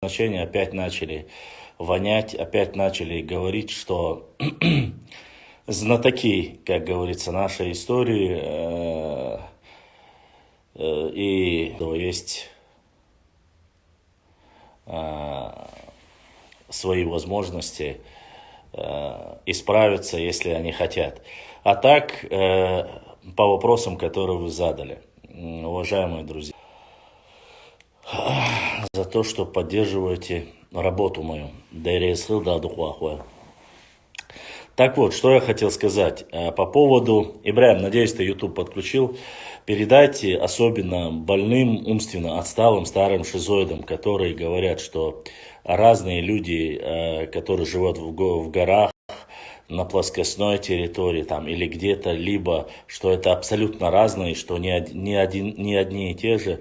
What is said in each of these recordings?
значения опять начали вонять, опять начали говорить, что знатоки, как говорится, нашей истории, и то есть свои возможности исправиться, если они хотят. А так, по вопросам, которые вы задали, уважаемые друзья, за то, что поддерживаете работу мою. Так вот, что я хотел сказать по поводу... Ибрahim, надеюсь, ты YouTube подключил. Передайте особенно больным, умственно отсталым, старым шизоидам, которые говорят, что разные люди, которые живут в горах, на плоскостной территории там, или где-то, либо что это абсолютно разные, что не одни и те же,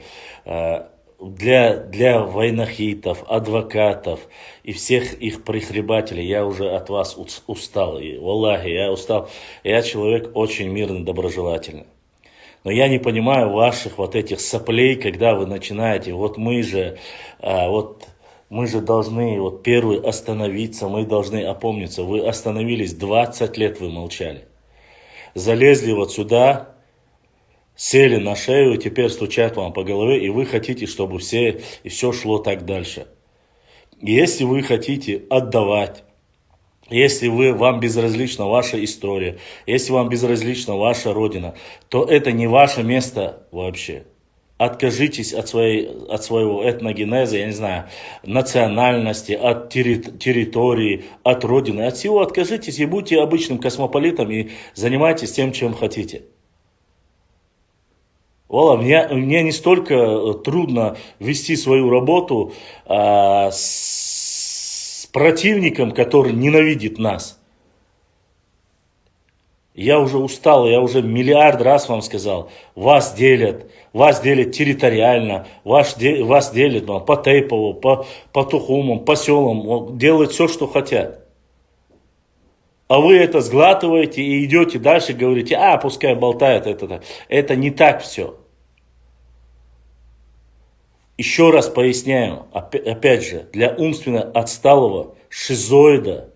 для войнохитов, адвокатов и всех их прихлебателей я уже от вас устал. И, валлахи, я устал. Я человек очень мирный, доброжелательный. Но я не понимаю ваших вот этих соплей, когда вы начинаете, мы же должны первые остановиться, мы должны опомниться. Вы остановились, 20 лет вы молчали. Залезли вот сюда, сели на шею, и теперь стучат вам по голове, и вы хотите, чтобы все шло так дальше. Если вы хотите отдавать, если вам безразлична ваша история, если вам безразлична ваша родина, то это не ваше место вообще. Откажитесь от своего этногенеза, я не знаю, национальности, от территории, от родины, от всего откажитесь и будьте обычным космополитом и занимайтесь тем, чем хотите. Мне не столько трудно вести свою работу с противником, который ненавидит нас. Я уже устал, я уже миллиард раз вам сказал, вас делят территориально, вас делят по Тейпову, по Тухумам, по селам, делают все, что хотят. А вы это сглатываете и идете дальше, говорите, пускай болтает это. Это не так все. Еще раз поясняю, опять же, для умственно отсталого шизоида,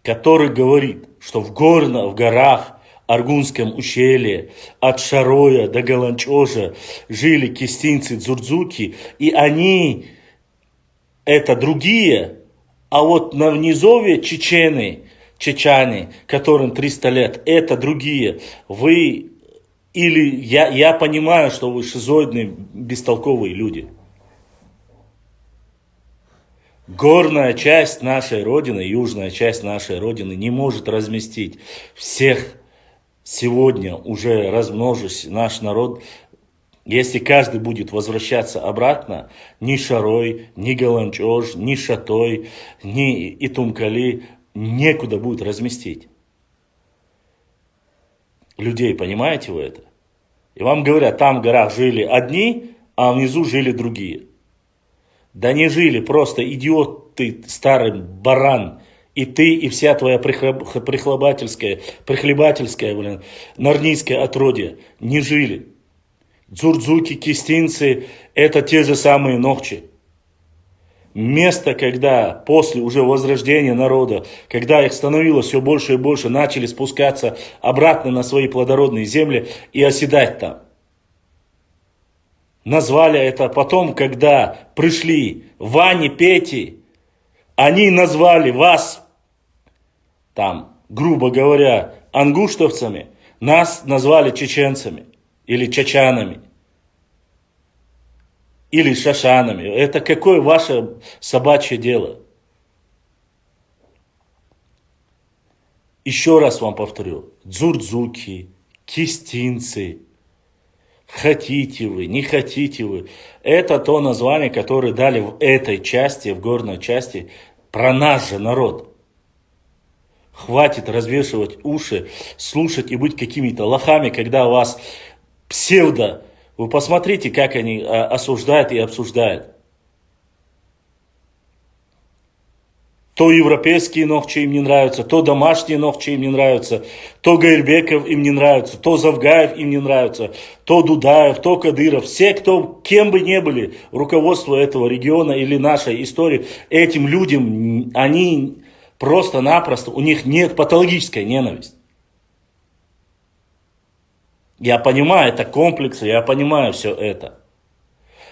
который говорит, что в горах, Аргунском ущелье, от Шароя до Галанчожа жили кистинцы, дзурдзуки, и они, это другие, а вот на внизовье чечане, которым 300 лет, это другие. Я понимаю, что вы шизоидные, бестолковые люди. Горная часть нашей Родины, южная часть нашей Родины не может разместить всех сегодня уже размножившись наш народ. Если каждый будет возвращаться обратно, ни Шарой, ни Галанчож, ни Шатой, ни Итумкали некуда будет разместить людей, понимаете вы это? И вам говорят, там в горах жили одни, а внизу жили другие. Да не жили, просто идиот ты, старый баран, и ты, и вся твоя прихлебательская, нарнийское отродье не жили. Дзурдзуки, кистинцы, это те же самые нохчи. Место, когда после уже возрождения народа, когда их становилось все больше и больше, начали спускаться обратно на свои плодородные земли и оседать там. Назвали это потом, когда пришли Вани, Пети, они назвали вас, там, грубо говоря, ангуштовцами, нас назвали чеченцами или чачанами. Или шашанами. Это какое ваше собачье дело? Еще раз вам повторю. Дзурдзуки, кистинцы. Хотите вы, не хотите вы. Это то название, которое дали в этой части, в горной части, про наш же народ. Хватит развешивать уши, слушать и быть какими-то лохами, когда у вас псевдо. Вы посмотрите, как они осуждают и обсуждают. То европейские ногчи им не нравятся, то домашние ногчи им не нравятся, то Гайрбеков им не нравится, то Завгаев им не нравится, то Дудаев, то Кадыров. Все, кто кем бы ни были, руководство этого региона или нашей истории, этим людям, они просто-напросто, у них нет патологической ненависти. Я понимаю, это комплексы, я понимаю все это.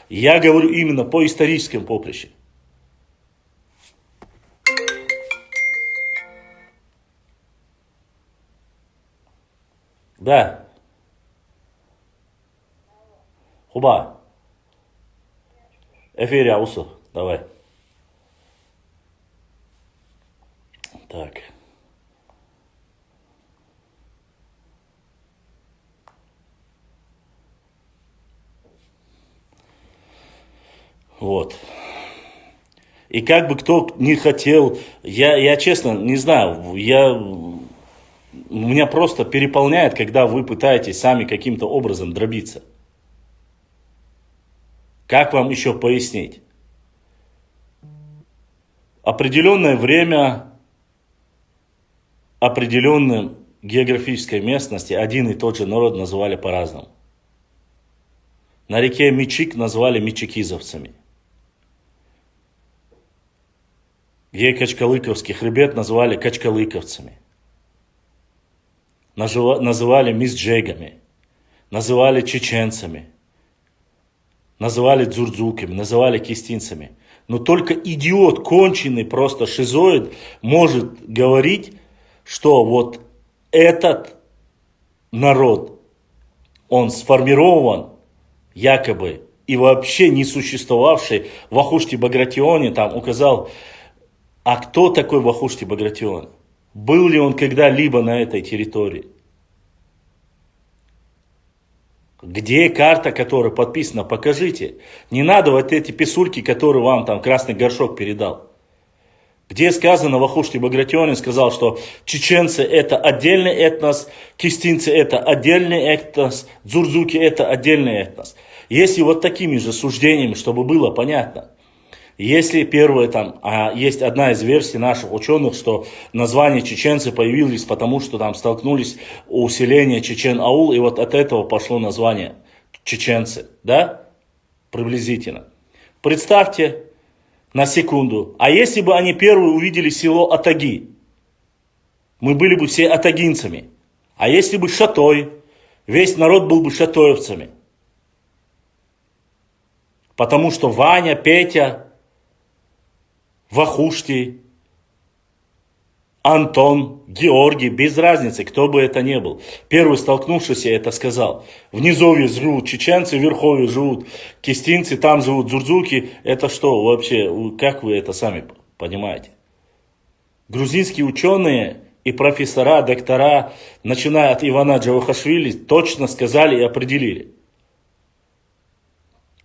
Я говорю именно по историческому поприще. Да. Хуба. Эфире Аусу. Давай. Так. Вот. И как бы кто не хотел, я честно не знаю, меня просто переполняет, когда вы пытаетесь сами каким-то образом дробиться. Как вам еще пояснить? Определенное время, определенную географической местности один и тот же народ называли по-разному. На реке Мичик назвали мичикизовцами. Где Качкалыковский хребет назвали качкалыковцами. Называли мисджегами, называли чеченцами, называли дзурдзуками, называли кистинцами. Но только идиот, конченый, просто шизоид, может говорить, что вот этот народ, он сформирован якобы и вообще не существовавший в Ахушти-Багратионе, там указал, а кто такой Вахушти-Багратион? Был ли он когда-либо на этой территории? Где карта, которая подписана? Покажите. Не надо вот эти писульки, которые вам там Красный Горшок передал. Где сказано, Вахушти-Багратионин сказал, что чеченцы это отдельный этнос, кистинцы это отдельный этнос, дзурдзуки это отдельный этнос. Если вот такими же суждениями, чтобы было понятно. Если первое там, есть одна из версий наших ученых, что название чеченцы появились, потому что там столкнулись у селения Чечен-Аул, и вот от этого пошло название чеченцы, да? Приблизительно. Представьте на секунду, а если бы они первые увидели село Атаги, мы были бы все атагинцами. А если бы Шатой, весь народ был бы шатоевцами. Потому что Ваня, Петя, Вахушти, Антон, Георгий, без разницы, кто бы это ни был. Первый столкнувшийся это сказал. В низовье живут чеченцы, в верховье живут кистинцы, там живут дзурдзуки. Это что вообще, как вы это сами понимаете? Грузинские ученые и профессора, доктора, начиная от Ивана Джавахашвили, точно сказали и определили,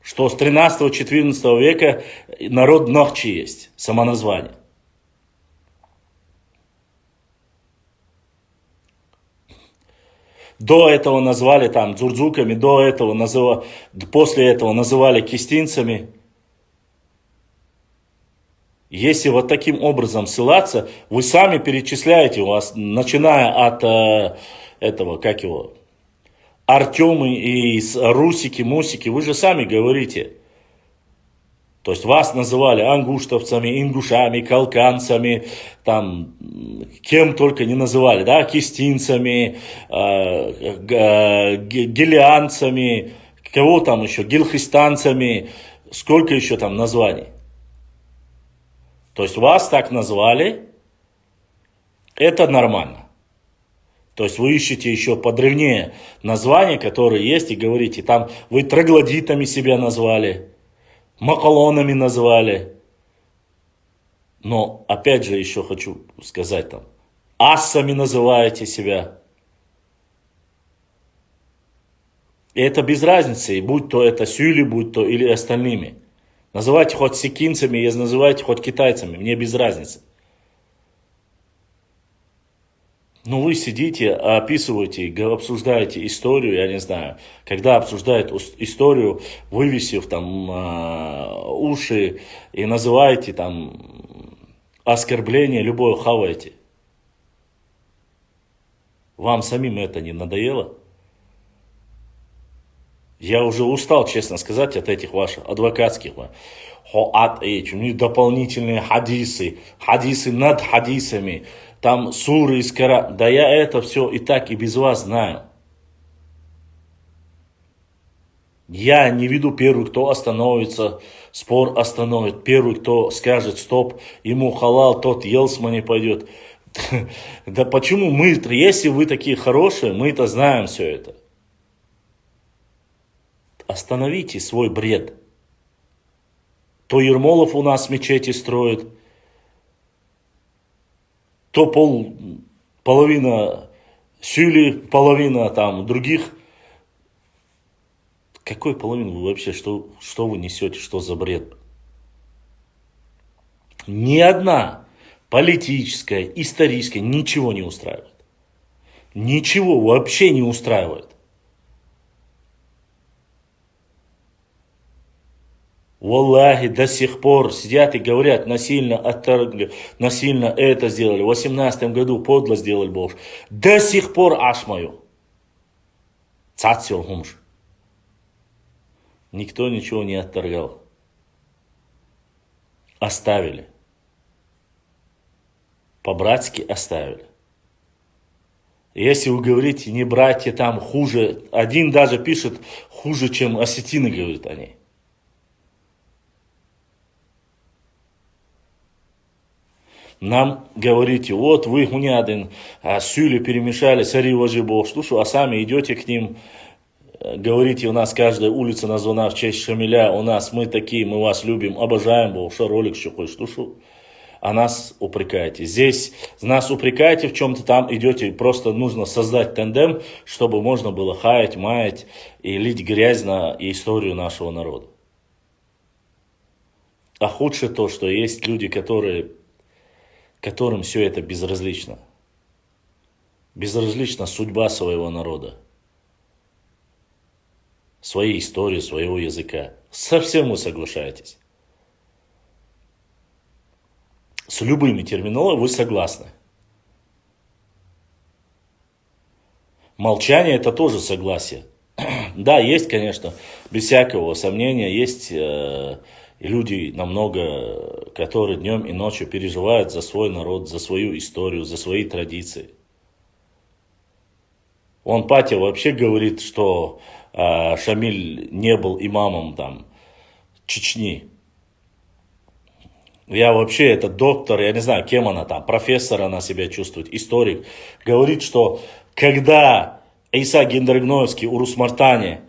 что с 13-14 века народ Нохчи есть, самоназвание. До этого назвали там дзурдзуками, после этого называли кистинцами. Если вот таким образом ссылаться, вы сами перечисляете, у вас, начиная от этого, как его, Артемы и Русики, Мусики, вы же сами говорите. То есть вас называли ангуштовцами, ингушами, калканцами, там, кем только не называли, да, кистинцами, гелианцами, кого там еще, гилхистанцами, сколько еще там названий. То есть вас так назвали, это нормально. То есть вы ищете еще подревнее названия, которые есть, и говорите, там вы троглодитами себя назвали, макалонами назвали. Но опять же еще хочу сказать там, ассами называете себя. И это без разницы, будь то это сюли, будь то или остальными. Называйте хоть секинцами, называйте хоть китайцами, мне без разницы. Ну, вы сидите, описываете, обсуждаете историю, я не знаю. Когда обсуждают историю, вывесив там уши и называете там Оскорбление любое хаваете. Вам самим это не надоело? Я уже устал, честно сказать, от этих ваших адвокатских. У них дополнительные хадисы, хадисы над хадисами, там суры из Корана. Да я это все и так и без вас знаю. Я не веду первый, кто остановится, спор остановит. Первый, кто скажет стоп, ему халал, тот елсма не пойдет. Да почему мы, если вы такие хорошие, мы-то знаем все это. Остановите свой бред. То Ермолов у нас мечети строит, то половина Сюли, половина там других. Какой половину вы вообще, что вы несете, что за бред? Ни одна политическая, историческая ничего не устраивает. Ничего вообще не устраивает. Валлахи, до сих пор сидят и говорят, насильно отторгли, насильно это сделали. В 18 году подло сделали Бог. До сих пор аш мою. Цацил хумш. Никто ничего не отторгал. Оставили. По-братски оставили. Если вы говорите, не братья там хуже, один даже пишет хуже, чем осетины, говорит они. Нам говорите, вот вы гунядин, сюли перемешали, цари вожи Бог, что, а сами идете к ним, говорите, у нас каждая улица названа в честь Шамиля, у нас мы такие, мы вас любим, обожаем Бог, что ролик, что хочешь, что. А нас упрекаете. Здесь нас упрекаете в чем-то, там идете, просто нужно создать тандем, чтобы можно было хаять, маять и лить грязь на историю нашего народа. А худшее то, что есть люди, которым все это безразлично. Безразлична судьба своего народа, своей истории, своего языка. Совсем вы соглашаетесь. С любыми терминологиями вы согласны. Молчание это тоже согласие. Да, есть, конечно, без всякого сомнения, есть люди намного, которые днем и ночью переживают за свой народ, за свою историю, за свои традиции. Он Патя вообще говорит, что Шамиль не был имамом там Чечни. Я вообще, это доктор, я не знаю, кем она там, профессор она себя чувствует, историк. Говорит, что когда Иса Гендергноевский у Русмартане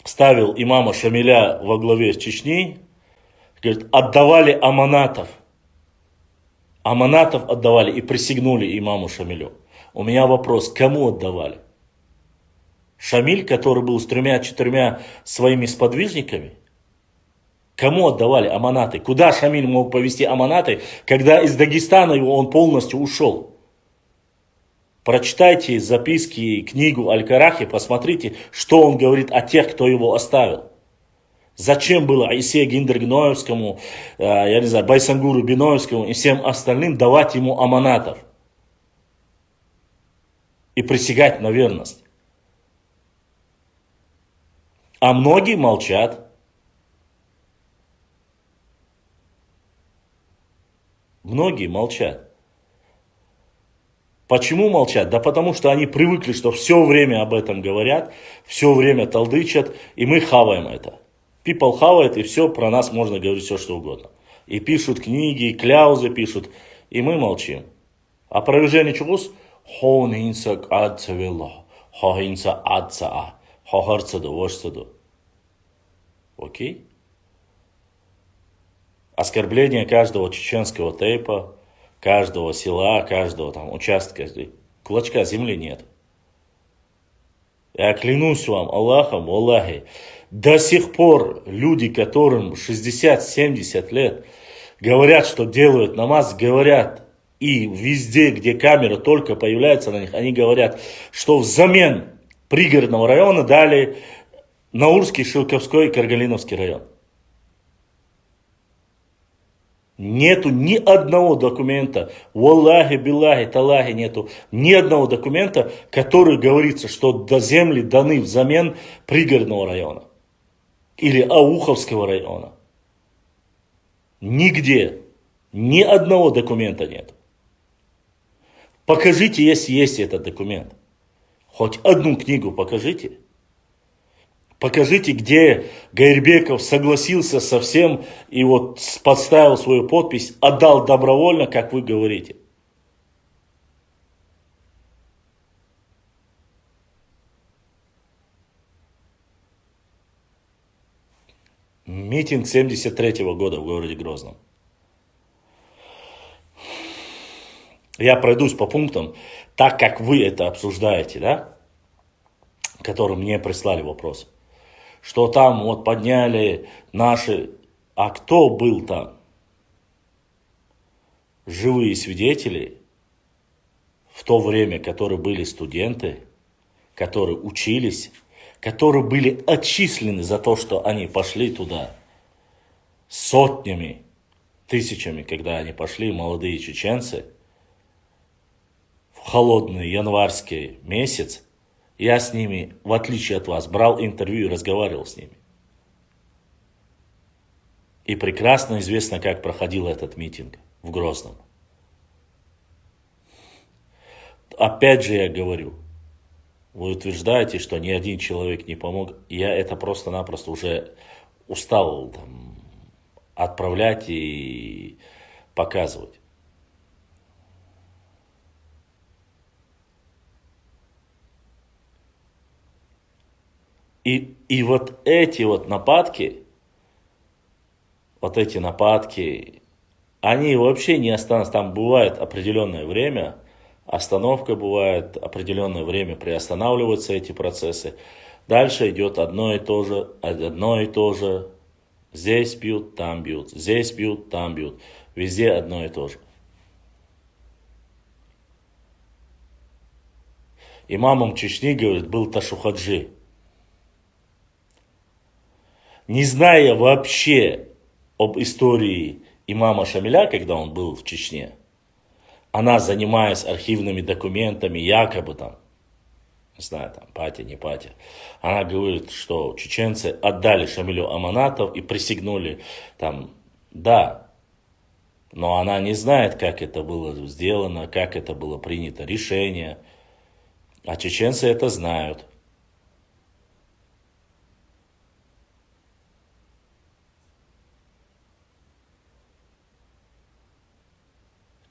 ставил имама Шамиля во главе Чечни, говорит, отдавали аманатов. Аманатов отдавали и присягнули имаму Шамилю. У меня вопрос, кому отдавали? Шамиль, который был с 3-4 своими сподвижниками? Кому отдавали аманаты? Куда Шамиль мог повести аманаты, когда из Дагестана он полностью ушел? Прочитайте записки, книгу Аль-Карахи, посмотрите, что он говорит о тех, кто его оставил. Зачем было Айсе Гиндергноевскому, я не знаю, Байсангуру Биноевскому и всем остальным давать ему аманатов? И присягать на верность? А многие молчат. Многие молчат. Почему молчат? Да потому что они привыкли, что все время об этом говорят, все время толдычат, и мы хаваем это. People хавает, и все, про нас можно говорить все, что угодно. И пишут книги, и кляузы пишут, и мы молчим. Опровержение чегус? Хонинсак адцавилла, хохинса адцаа, хохарцаду, вошцаду. Окей? Оскорбление каждого чеченского тейпа, каждого села, каждого там участка, кулачка земли нет. Я клянусь вам, Аллахом, Аллахи, до сих пор люди, которым 60-70 лет, говорят, что делают намаз, говорят, и везде, где камера только появляется на них, они говорят, что взамен пригородного района дали Наурский, Шилковской и Каргалиновский район. Нету ни одного документа, валлахи, биллахи, талахи, нету ни одного документа, который говорится, что до земли даны взамен пригородного района или Ауховского района. Нигде, ни одного документа нет. Покажите, если есть этот документ. Хоть одну книгу покажите. Покажите, где Гайрбеков согласился со всем и вот подставил свою подпись, отдал добровольно, как вы говорите. Митинг 73-го года в городе Грозном. Я пройдусь по пунктам, так как вы это обсуждаете, да? Которые мне прислали вопрос. Что там вот подняли наши... А кто был там? Живые свидетели в то время, которые были студенты, которые учились, которые были отчислены за то, что они пошли туда сотнями, тысячами, когда они пошли, молодые чеченцы, в холодный январский месяц. Я с ними, в отличие от вас, брал интервью и разговаривал с ними. И прекрасно известно, как проходил этот митинг в Грозном. Опять же я говорю, вы утверждаете, что ни один человек не помог. Я это просто-напросто уже устал там, отправлять и показывать. И вот эти вот нападки, они вообще не останутся. Там бывает определенное время, остановка бывает, определенное время приостанавливаются эти процессы. Дальше идет одно и то же. Здесь бьют, там бьют, здесь бьют, там бьют. Везде одно и то же. Имамом Чечни, говорит, был Ташухаджи. Не зная вообще об истории имама Шамиля, когда он был в Чечне, она, занимаясь архивными документами, якобы там, не знаю, там, патя, не патя, она говорит, что чеченцы отдали Шамилю аманатов и присягнули там, да, но она не знает, как это было сделано, как это было принято решение, а чеченцы это знают.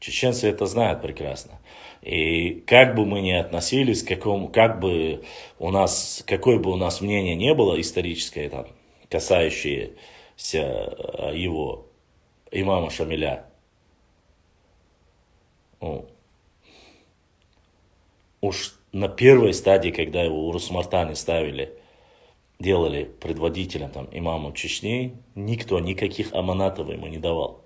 Чеченцы это знают прекрасно. И как бы мы ни относились, какое бы у нас мнение не было историческое, там, касающееся его, имама Шамиля, уж на первой стадии, когда его Урус Мартани делали предводителем там, имама Чечни, никто никаких аманатов ему не давал.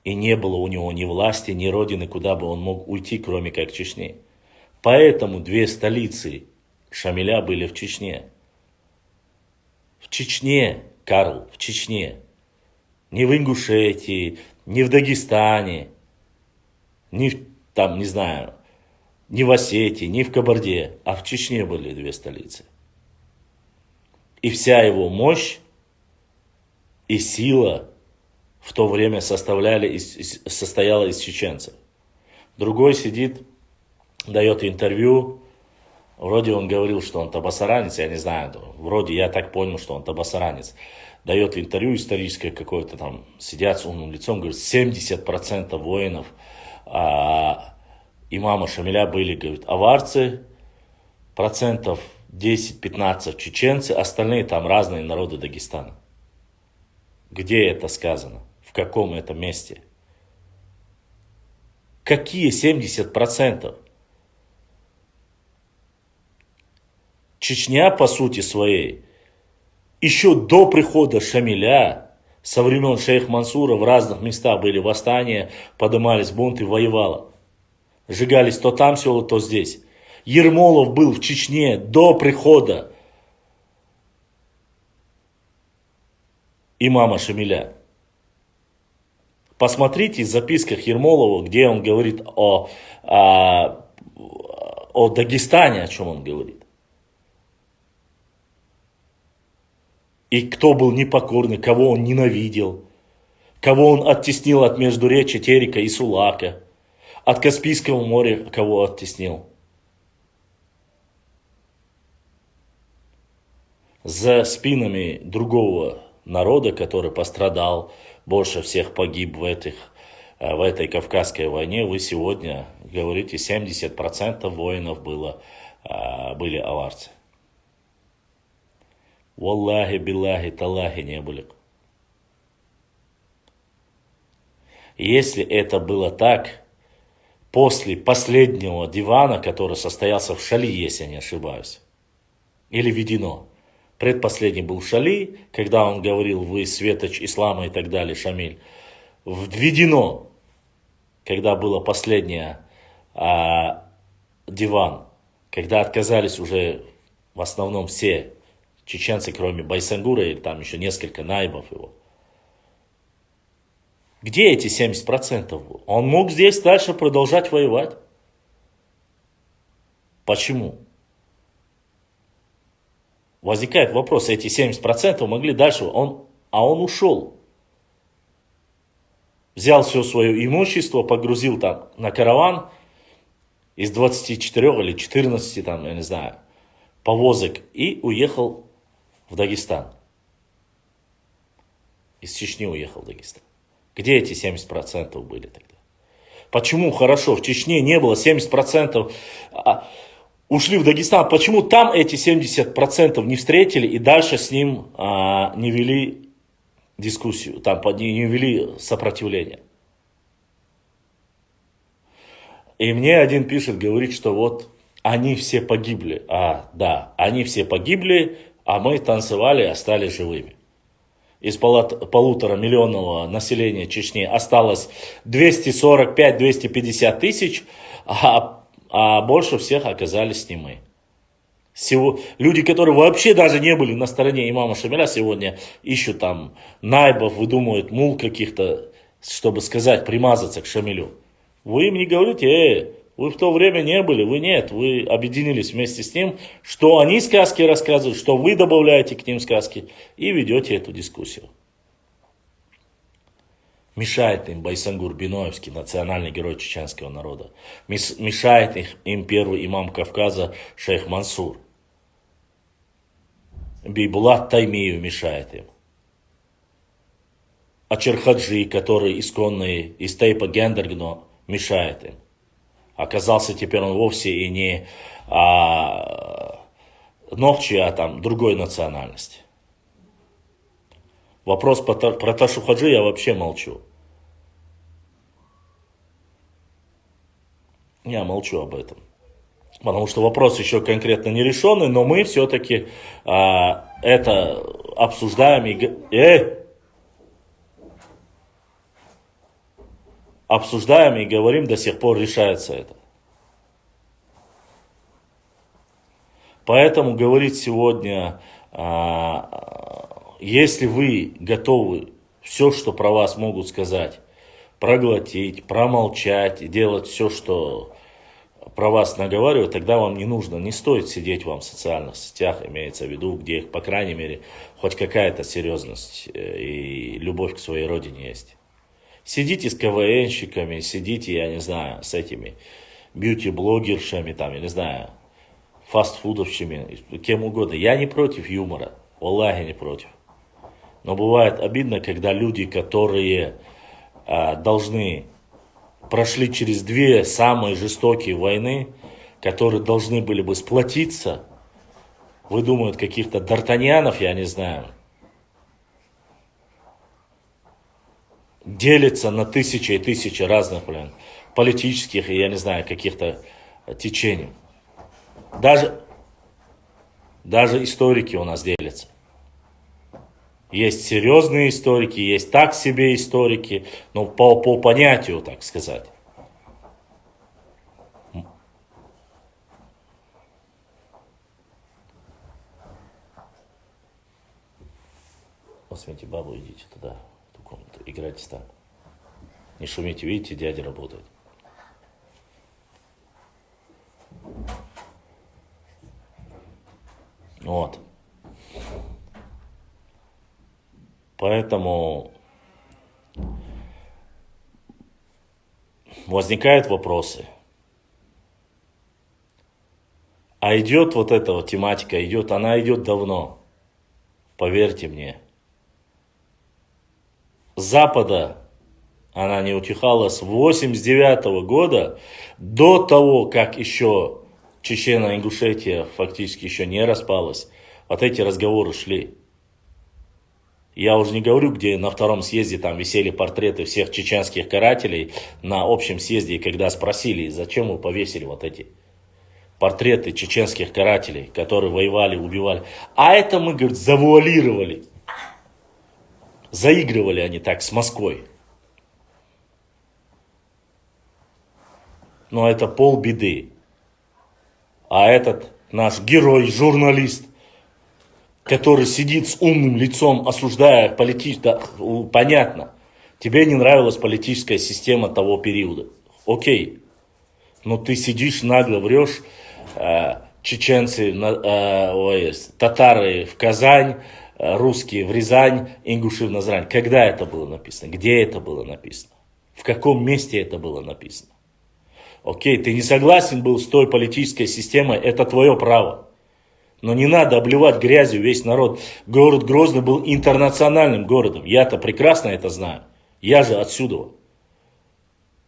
И не было у него ни власти, ни родины, куда бы он мог уйти, кроме как Чечни. Поэтому две столицы Шамиля были в Чечне. В Чечне, Карл, в Чечне. Не в Ингушетии, не в Дагестане, не в, там, не знаю, не в Осетии, не в Кабарде, а в Чечне были две столицы. И вся его мощь и сила в то время состояла из чеченцев. Другой сидит, дает интервью, вроде он говорил, что он табасаранец, я не знаю, вроде я так понял, что он табасаранец. Дает интервью историческое какое-то там, сидят с умным лицом, говорит, 70% воинов имама Шамиля были, говорит, аварцы, процентов 10-15 чеченцы, остальные там разные народы Дагестана. Где это сказано? В каком это месте? Какие 70%? Чечня, по сути своей, еще до прихода Шамиля, со времен шейх Мансура в разных местах были восстания, поднимались бунты, воевала. Сжигались то там села, то здесь. Ермолов был в Чечне до прихода имама Шамиля. Посмотрите в записках Ермолова, где он говорит о Дагестане, о чем он говорит. И кто был непокорный, кого он ненавидел, кого он оттеснил от Междуречья, Терека и Сулака, от Каспийского моря, кого оттеснил. За спинами другого народа, который пострадал, больше всех погиб в этой Кавказской войне, вы сегодня говорите, 70% воинов были аварцы. Валлахи, биллахи, таллахи не были. Если это было так, после последнего дивана, который состоялся в Шали, если я не ошибаюсь, или Ведено, предпоследний был в Шали, когда он говорил, вы светоч ислама и так далее, Шамиль, введено, когда было последнее диван, когда отказались уже в основном все чеченцы, кроме Байсангура, или там еще несколько наибов его. Где эти 70%? Он мог здесь дальше продолжать воевать. Почему? Возникает вопрос, эти 70% могли дальше, он ушел. Взял все свое имущество, погрузил там на караван из 24 или 14, там, я не знаю, повозок и уехал в Дагестан. Из Чечни уехал в Дагестан. Где эти 70% были тогда? Почему хорошо, в Чечне не было 70%, ушли в Дагестан, почему там эти 70% не встретили и дальше с ним не вели дискуссию, там не вели сопротивление? И мне один пишет, говорит, что вот они все погибли. Да, они все погибли, а мы танцевали и остались живыми. Из 1,5 миллионного населения Чечни осталось 245-250 тысяч, а больше всех оказались не мы. Люди, которые вообще даже не были на стороне имама Шамиля, сегодня ищут там найбов, выдумывают мул каких-то, чтобы сказать, примазаться к Шамилю. Вы им не говорите, вы в то время не были, вы объединились вместе с ним, что они сказки рассказывают, что вы добавляете к ним сказки и ведете эту дискуссию. Мешает им Байсангур Биноевский, национальный герой чеченского народа. Мешает им первый имам Кавказа шейх Мансур. Бейбулат Таймиев мешает им. Ачерхаджи, который исконный из Тейпа Гендергно, мешает им. Оказался теперь он вовсе и не Нохчи, а там другой национальности. Вопрос про Ташухаджи я вообще молчу. Я молчу об этом. Потому что вопрос еще конкретно не решенный, но мы все-таки это обсуждаем и говорим, до сих пор решается это. Поэтому говорить сегодня, если вы готовы все, что про вас могут сказать, проглотить, промолчать, делать все, что про вас наговаривают, тогда вам не стоит сидеть вам в социальных сетях, имеется в виду, где, по крайней мере, хоть какая-то серьезность и любовь к своей родине есть. Сидите с КВНщиками, сидите, я не знаю, с этими бьюти-блогершами, там, я не знаю, фастфудовщами, кем угодно. Я не против юмора, валлахи не против. Но бывает обидно, когда люди, которые прошли через 2 самые жестокие войны, которые должны были бы сплотиться, выдумывают каких-то д'Артаньянов, я не знаю, делятся на тысячи и тысячи разных, политических и, я не знаю, каких-то течений. Даже историки у нас делятся. Есть серьезные историки, есть так себе историки, но по понятию, так сказать. Возьмите бабу, идите туда, в ту комнату, играйте там. Не шумите, видите, дядя работает. Вот. Поэтому возникают вопросы. А идет вот эта вот тематика, она идет давно. Поверьте мне. С Запада она не утихала с 89 года, до того, как еще Чечено-Ингушетия фактически еще не распалась. Вот эти разговоры шли. Я уже не говорю, где на втором съезде там висели портреты всех чеченских карателей на общем съезде, и когда спросили, зачем вы повесили вот эти портреты чеченских карателей, которые воевали, убивали. А это мы, говорит, завуалировали. Заигрывали они так с Москвой. Но это полбеды. А этот наш герой, журналист, который сидит с умным лицом, осуждая политическое... Да, понятно, тебе не нравилась политическая система того периода. Окей. Но ты сидишь, нагло врешь. Чеченцы, татары в Казань, русские в Рязань, ингуши в Назрань. Когда это было написано? Где это было написано? В каком месте это было написано? Окей, ты не согласен был с той политической системой, это твое право. Но не надо обливать грязью весь народ. Город Грозный был интернациональным городом. Я-то прекрасно это знаю. Я же отсюда.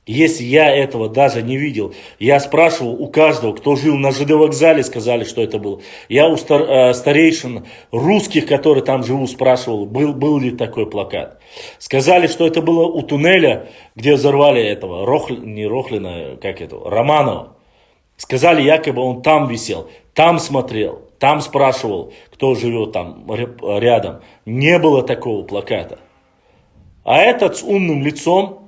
Если я этого даже не видел, я спрашивал у каждого, кто жил на ЖД вокзале, сказали, что это было. Я у старейшин русских, которые там живут, спрашивал, был ли такой плакат. Сказали, что это было у туннеля, где взорвали этого, Романова. Сказали, якобы он там висел, там смотрел, там спрашивал, кто живет там рядом. Не было такого плаката. А этот с умным лицом,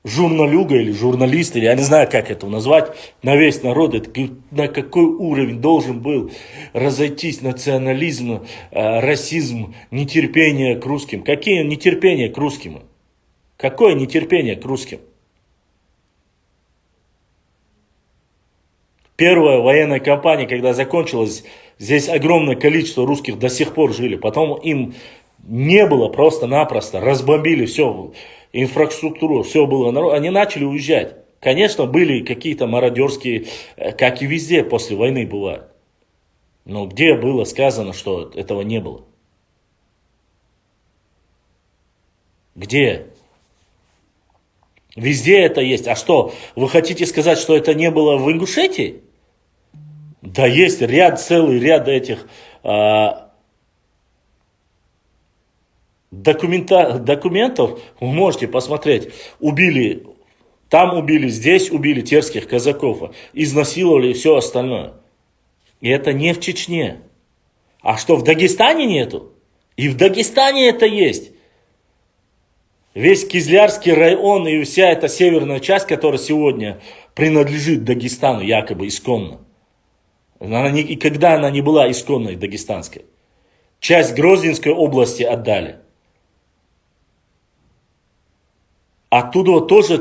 журналюга или журналист, или я не знаю, как это назвать, на весь народ, это на какой уровень должен был разойтись национализм, расизм, нетерпение к русским. Какие нетерпения к русским? Какое нетерпение к русским? Первая военная кампания, когда закончилась, здесь огромное количество русских до сих пор жили. Потом им не было просто-напросто, разбомбили все, инфраструктуру, все было. Они начали уезжать. Конечно, были какие-то мародерские, как и везде после войны бывает. Но где было сказано, что этого не было? Где? Везде это есть. А что, вы хотите сказать, что это не было в Ингушетии? Да есть целый ряд этих документов, вы можете посмотреть. Там убили, здесь убили терских казаков, изнасиловали и все остальное. И это не в Чечне. А что, в Дагестане нету? И в Дагестане это есть. Весь Кизлярский район и вся эта северная часть, которая сегодня принадлежит Дагестану, якобы исконно. Она никогда она не была исконной дагестанской. Часть Грозненской области отдали. Оттуда вот тоже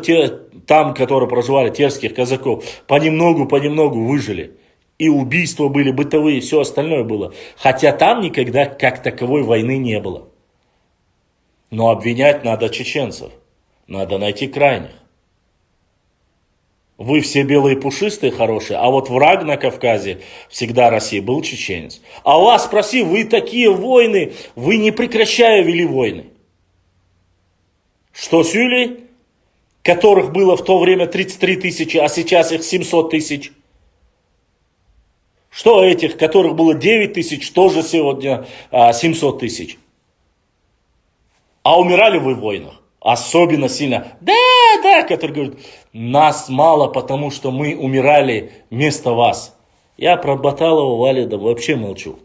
там, которые проживали, терских казаков, понемногу выжили. И убийства были бытовые, и все остальное было. Хотя там никогда как таковой войны не было. Но обвинять надо чеченцев. Надо найти крайних. Вы все белые пушистые хорошие, а вот враг на Кавказе всегда России был чеченец. А у вас спроси, вы такие войны, вы не прекращая вели войны. Что с Юлей, которых было в то время 33 тысячи, а сейчас их 700 тысяч? Что этих, которых было 9 тысяч, тоже сегодня 700 тысяч? А умирали вы в войнах? Особенно сильно. Да, который говорит, нас мало, потому что мы умирали вместо вас. Я про Баталова, Валида вообще молчу.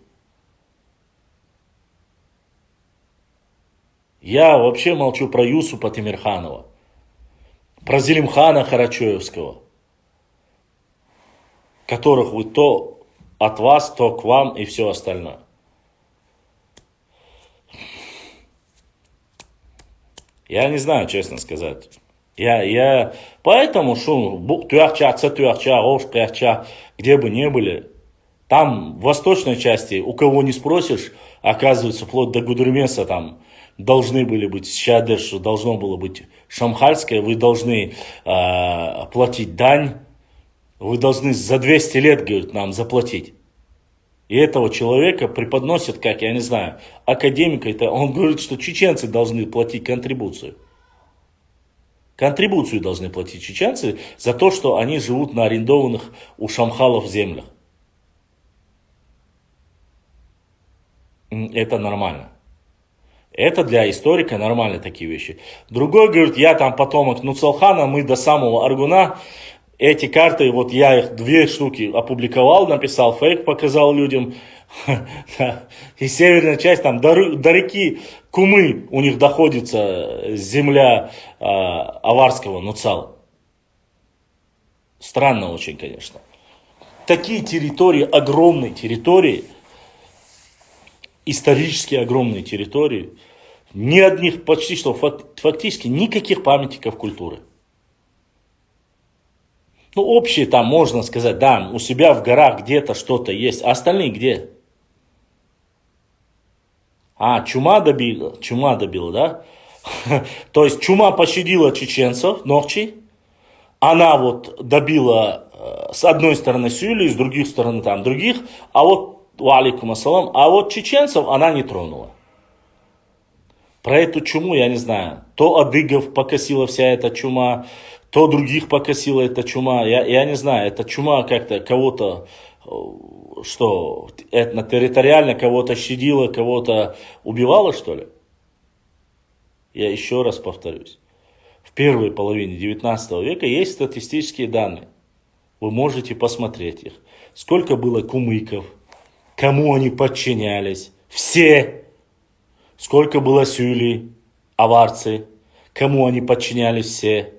Я вообще молчу про Юсупа Тимирханова, про Зелимхана Харачоевского, которых вы то от вас, то к вам и все остальное. Я не знаю, честно сказать. Поэтому, что тюахча, ошкача, где бы ни были, там, в восточной части, у кого не спросишь, оказывается, вплоть до Гудермеса там должны были быть, Щадеш должно было быть шамхальское, вы должны платить дань, вы должны за 200 лет, говорит, нам заплатить. И этого человека преподносят, как, я не знаю, академика, он говорит, что чеченцы должны платить контрибуцию. Контрибуцию должны платить чеченцы за то, что они живут на арендованных у шамхалов землях. Это нормально. Это для историка нормально такие вещи. Другой говорит, я там потомок Нуцалхана, мы до самого Аргуна. Эти карты, вот я их 2 штуки опубликовал, написал фейк, показал людям. И северная часть, там до реки Кумы у них доходится земля аварского Нуцала. Странно очень, конечно. Такие территории, огромные территории, исторически огромные территории, ни одних, почти что фактически никаких памятников культуры. Ну, общие там, можно сказать, да, у себя в горах где-то что-то есть, а остальные где? Чума добила, да? То есть чума пощадила чеченцев, Нохчи, она вот добила с одной стороны Сюли, с других сторон там других, а вот чеченцев она не тронула. Про эту чуму я не знаю. То адыгов покосила вся эта чума, то других покосила эта чума. Я не знаю, эта чума как-то кого-то, что, этно-территориально кого-то щадила, кого-то убивала, что ли? Я еще раз повторюсь. В первой половине 19 века есть статистические данные. Вы можете посмотреть их. Сколько было кумыков, кому они подчинялись, все. Сколько было сюли, аварцы, кому они подчинялись все.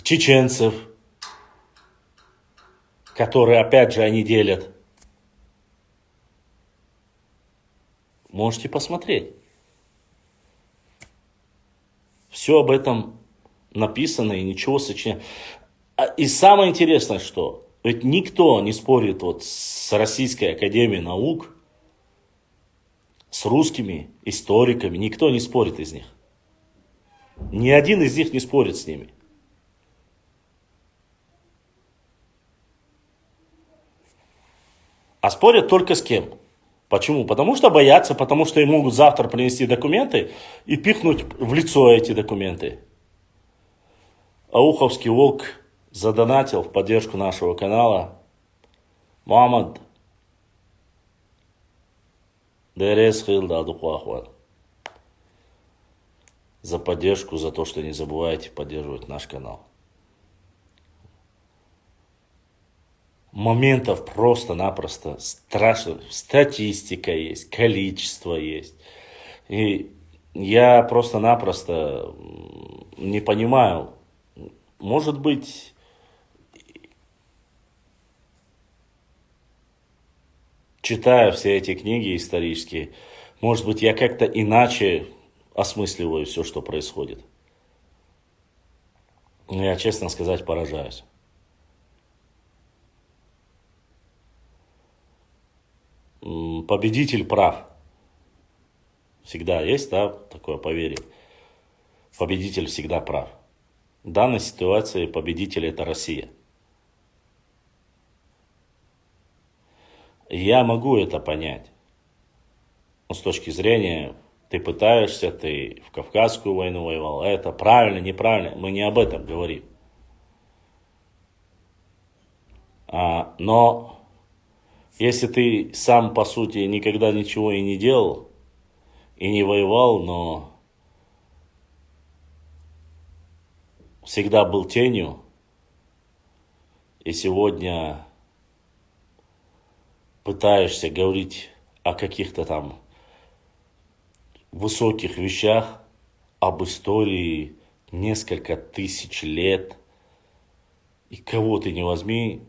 Чеченцев, которые опять же они делят. Можете посмотреть. Все об этом написано и ничего сочинять. И самое интересное, что ведь никто не спорит вот с Российской Академией Наук, с русскими историками, никто не спорит из них. Ни один из них не спорит с ними. А спорят только с кем? Почему? Потому что боятся, потому что им могут завтра принести документы и пихнуть в лицо эти документы. Ауховский волк задонатил в поддержку нашего канала. Мухаммад Дерес Хилда Адухуахван. За поддержку, за то, что не забывайте поддерживать наш канал. Моментов просто-напросто страшно. Статистика есть, количество есть. И я просто-напросто не понимаю. Может быть, читая все эти книги исторические, может быть, я как-то иначе осмысливаю все, что происходит. Но я, честно сказать, поражаюсь. Победитель прав. Всегда есть, да, такое поверье. Победитель всегда прав. В данной ситуации победитель это Россия. Я могу это понять. Но с точки зрения, ты пытаешься, ты в Кавказскую войну воевал. Это правильно, неправильно. Мы не об этом говорим. Но если ты сам, по сути, никогда ничего и не делал, и не воевал, но всегда был тенью, и сегодня пытаешься говорить о каких-то там высоких вещах, об истории несколько тысяч лет, и кого ты не возьми,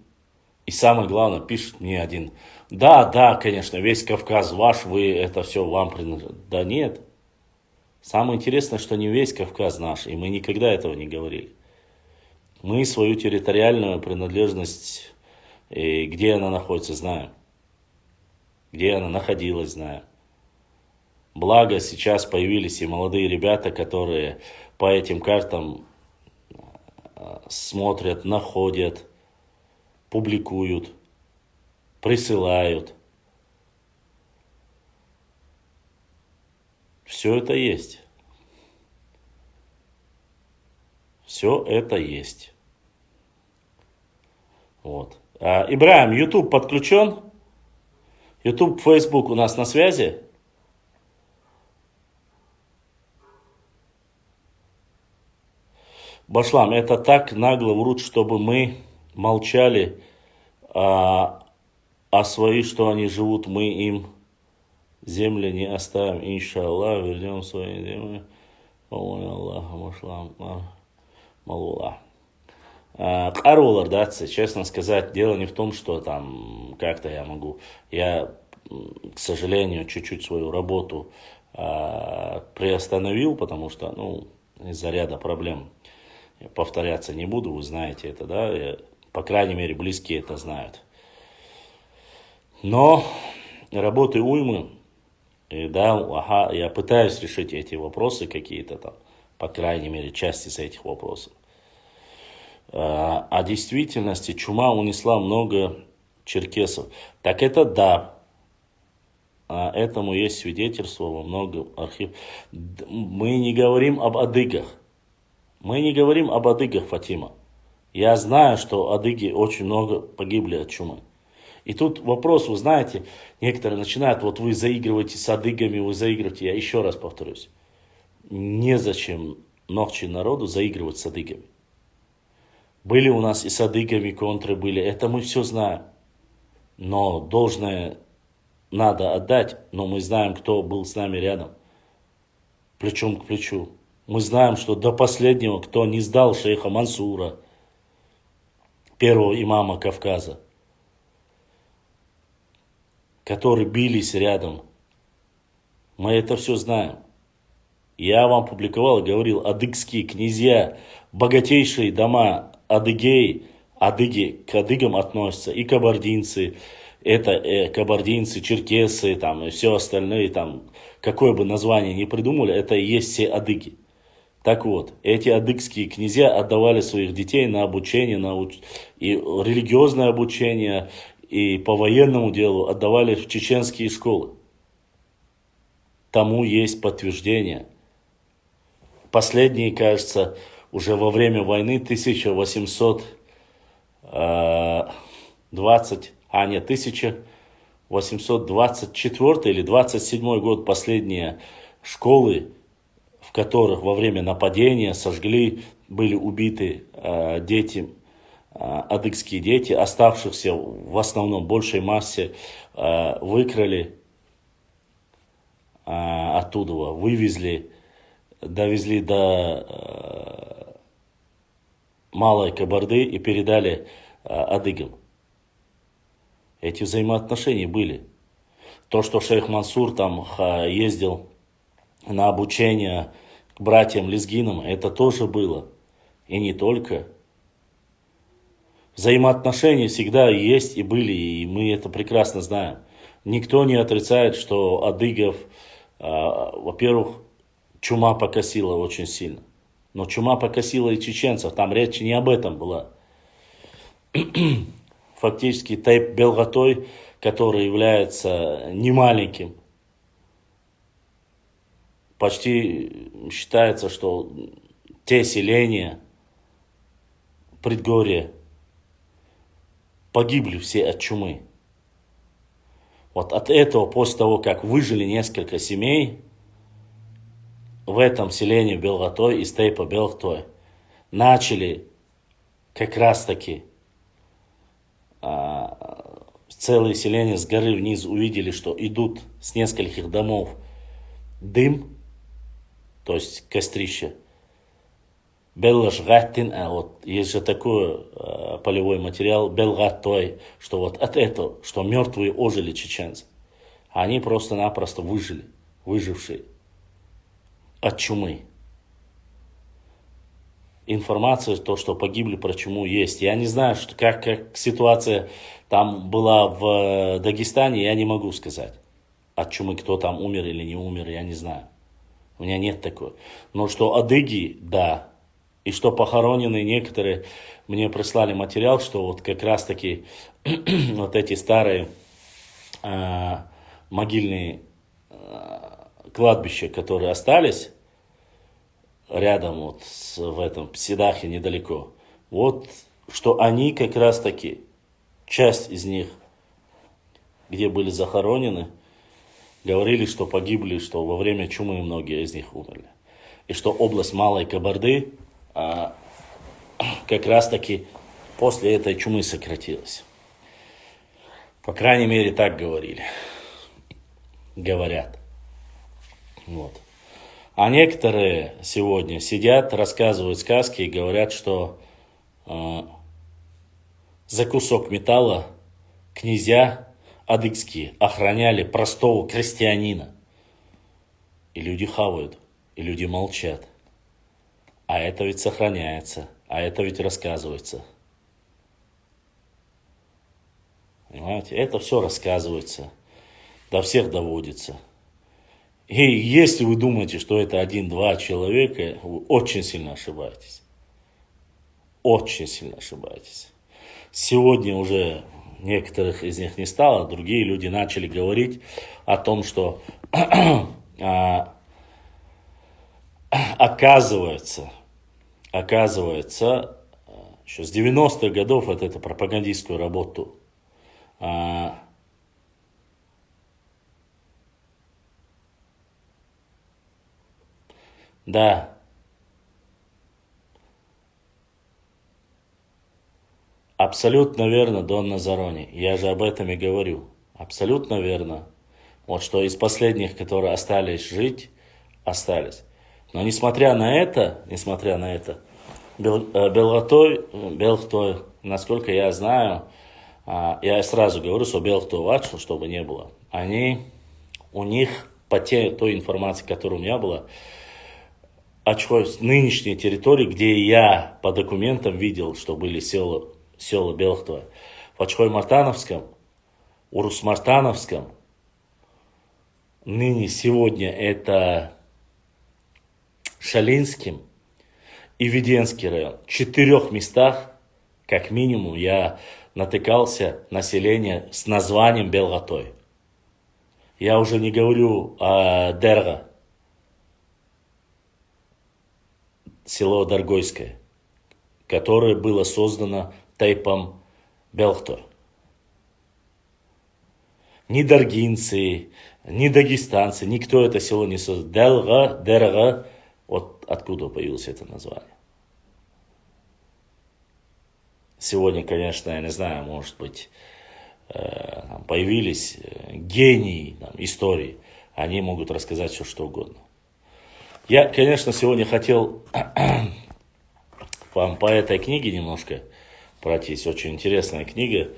И самое главное, пишет мне один: да, да, конечно, весь Кавказ ваш, вы это все вам принадлежит. Да нет. Самое интересное, что не весь Кавказ наш, и мы никогда этого не говорили. Мы свою территориальную принадлежность, и где она находится, знаем. Где она находилась, знаем. Благо сейчас появились и молодые ребята, которые по этим картам смотрят, находят, публикуют, присылают. Все это есть. Все это есть. Вот. Ибрахим, YouTube подключен? YouTube, Facebook у нас на связи? Башлам, это так нагло врут, чтобы мы молчали, а свои, что они живут, мы им земли не оставим. Иншаллах, вернем свои земли. Аллах, Башлам, Малула. Каролар, да, честно сказать, дело не в том, что там как-то я, к сожалению, чуть-чуть свою работу приостановил, потому что, из-за ряда проблем. Я повторяться не буду, вы знаете это, да, по крайней мере, близкие это знают. Но работы уймы, и да, я пытаюсь решить эти вопросы какие-то там, по крайней мере, часть из этих вопросов. А в действительности чума унесла много черкесов. Так это да. Этому есть свидетельство во многом архивах. Мы не говорим об адыгах. Мы не говорим об адыгах, Фатима. Я знаю, что адыги очень много погибли от чумы. И тут вопрос, вы знаете, некоторые начинают, вот вы заигрываете с адыгами, вы заигрываете, я еще раз повторюсь. Незачем ногчи народу заигрывать с адыгами. Были у нас и с адыгами контры были, это мы все знаем. Но должное надо отдать, но мы знаем, кто был с нами рядом, плечом к плечу. Мы знаем, что до последнего, кто не сдал шейха Мансура, первого имама Кавказа, которые бились рядом, мы это все знаем. Я вам публиковал и говорил, адыгские князья, богатейшие дома адыгей, адыги к адыгам относятся, и кабардинцы, это кабардинцы, черкесы, там, и все остальные, там, какое бы название ни придумали, это и есть все адыги. Так вот, эти адыгские князья отдавали своих детей на обучение, и религиозное обучение, и по военному делу отдавали в чеченские школы. Тому есть подтверждение. Последние, кажется, уже во время войны 1824 или 27 год, последние школы, в которых во время нападения сожгли, были убиты дети, адыгские дети, оставшихся в основном большей массе выкрали оттуда, вывезли, довезли до Малой Кабарды и передали адыгам. Эти взаимоотношения были. То, что шейх Мансур там ездил на обучение к братьям-лезгинам, это тоже было. И не только. Взаимоотношения всегда есть и были, и мы это прекрасно знаем. Никто не отрицает, что адыгов, во-первых, чума покосила очень сильно. Но чума покосила и чеченцев, там речь не об этом была. Фактически Тайп Белгатой, который является немаленьким, почти считается, что те селения, предгорья, погибли все от чумы. Вот от этого, после того, как выжили несколько семей, в этом селении Белгатой из Тайпа Белгатой начали как раз таки целые селения с горы вниз увидели, что идут с нескольких домов дым, то есть кострище, Беллашгаттин, а вот есть же такой полевой материал, белгаттой, что вот от этого, что мертвые ожили чеченцы. Они просто-напросто выжили, выжившие от чумы. Информация, то, что погибли про чуму, есть. Я не знаю, что, как ситуация там была в Дагестане, я не могу сказать. От чумы кто там умер или не умер, я не знаю. У меня нет такой. Но что адыги, да. И что похоронены некоторые, мне прислали материал, что вот как раз таки вот эти старые могильные кладбища, которые остались рядом вот в этом Седахе недалеко, вот что они как раз таки, часть из них, где были захоронены, говорили, что погибли, что во время чумы многие из них умерли. И что область Малой Кабарды как раз таки после этой чумы сократилась. По крайней мере, так говорили. Говорят. Вот. А некоторые сегодня сидят, рассказывают сказки и говорят, что за кусок металла князья адыгские охраняли простого крестьянина. И люди хавают, и люди молчат. А это ведь сохраняется, а это ведь рассказывается. Понимаете, это все рассказывается, до всех доводится. И если вы думаете, что это один-два человека, вы очень сильно ошибаетесь. Очень сильно ошибаетесь. Сегодня уже некоторых из них не стало, другие люди начали говорить о том, что оказывается, еще с 90-х годов вот эту пропагандистскую работу да, абсолютно верно, Дон Назарони, я же об этом и говорю, абсолютно верно. Вот что из последних, которые остались жить, остались. Но несмотря на это, Белгтой, насколько я знаю, я сразу говорю, что Белгтой, чтобы не было, у них по той информации, которая у меня была, нынешней территории, где я по документам видел, что были села Белгтой, в Ачхой-Мартановском, Урус-Мартановском, сегодня это Шалинским и Веденский район. В 4 местах, как минимум, я натыкался население с названием Белгтой. Я уже не говорю о Дерга, село Даргойское, которое было создано тайпом Белгтой. Ни даргинцы, ни дагестанцы, никто это село не создал. Дерга, вот откуда появилось это название. Сегодня, конечно, я не знаю, может быть, появились гении истории. Они могут рассказать все, что угодно. Я, конечно, сегодня хотел вам по этой книге немножко пройтись. Очень интересная книга.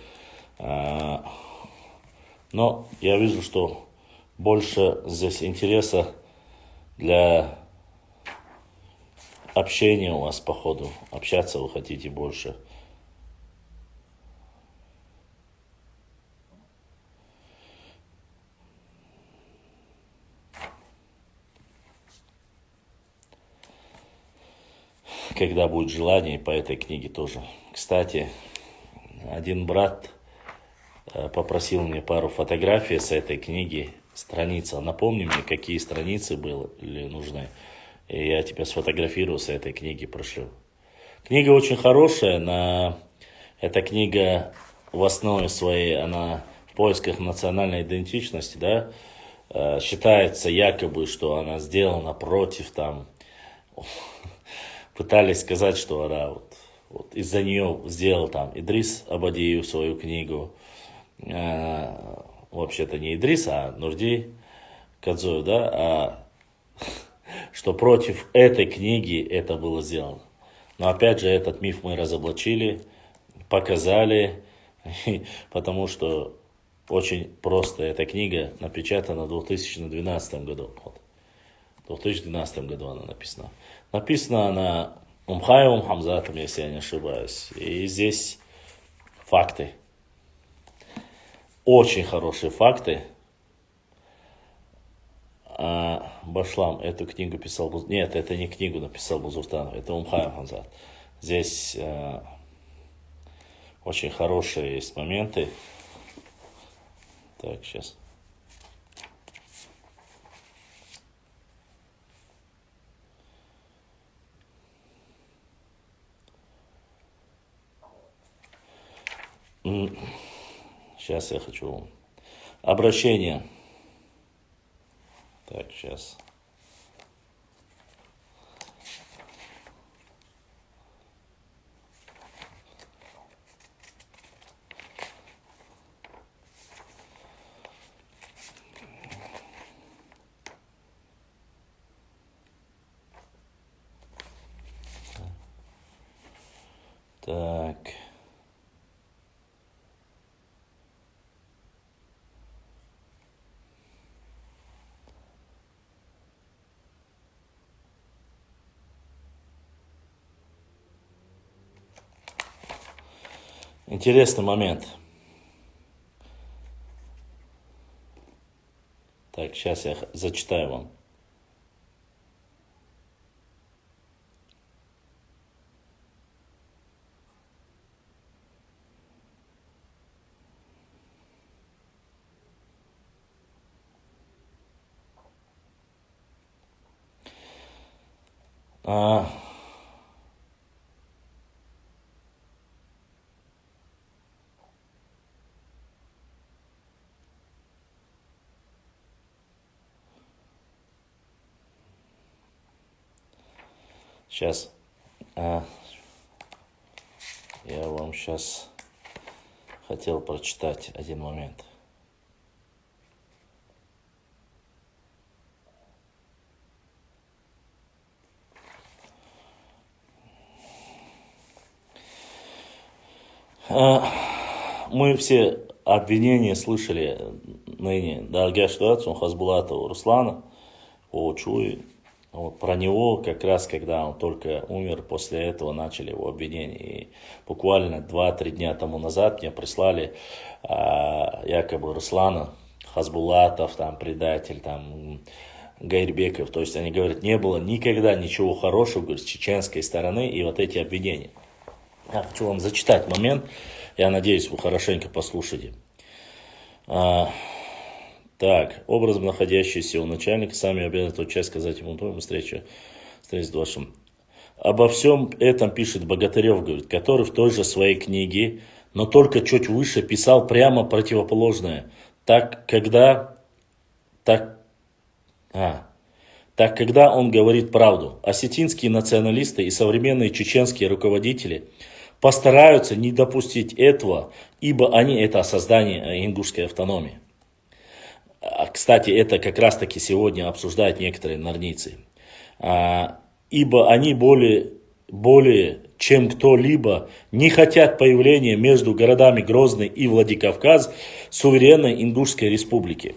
Но я вижу, что больше здесь интереса для общения у вас, походу. Общаться вы хотите больше. Когда будет желание, по этой книге тоже. Кстати, один брат попросил мне пару фотографий с этой книги, страница. Напомни мне, какие страницы были нужны. И я тебя сфотографирую с этой книги, прошлю. Книга очень хорошая. Эта книга в основе своей, она в поисках национальной идентичности, да, считается якобы, что она сделана против там. Пытались сказать, что она вот из-за нее сделал там Идрис Абадиев свою книгу. Вообще-то не Идрис, а Нурди Кадзоев, да, что против этой книги это было сделано. Но опять же, этот миф мы разоблачили, показали, потому что очень просто. Эта книга напечатана в 2012 году. Вот. В 2012 году она написана. Написана она Умхаевым Хамзатом, если я не ошибаюсь. И здесь факты. Очень хорошие факты. А Башлам эту книгу писал... Нет, это не книгу написал Бузуртанов, это Умхаев Хамзат. Здесь очень хорошие есть моменты. Так, сейчас. Сейчас я хочу... Обращение. Так, сейчас. Так. Интересный момент. Так, сейчас я зачитаю вам. Сейчас. Я вам сейчас хотел прочитать один момент. Мы все обвинения слышали ныне. Дарга ситуацию Хазбулата у Руслана, о Чуи. Вот про него как раз, когда он только умер, после этого начали его обвинения. И буквально 2-3 дня тому назад мне прислали якобы Руслана Хазбулатов, там предатель, там Гайрбеков. То есть они говорят, не было никогда ничего хорошего, говорят, с чеченской стороны и вот эти обвинения. Я хочу вам зачитать момент. Я надеюсь, вы хорошенько послушаете. Так, образом находящийся у начальника, сами обязаны тот часть сказать ему, встреча с вашим. Обо всем этом пишет Богатырев, говорит, который в той же своей книге, но только чуть выше, писал прямо противоположное. Когда он говорит правду, осетинские националисты и современные чеченские руководители постараются не допустить этого, ибо они это о создании ингушской автономии. Кстати, это как раз таки сегодня обсуждают некоторые норнийцы. Ибо они более чем кто-либо не хотят появления между городами Грозный и Владикавказ суверенной Ингушской республики.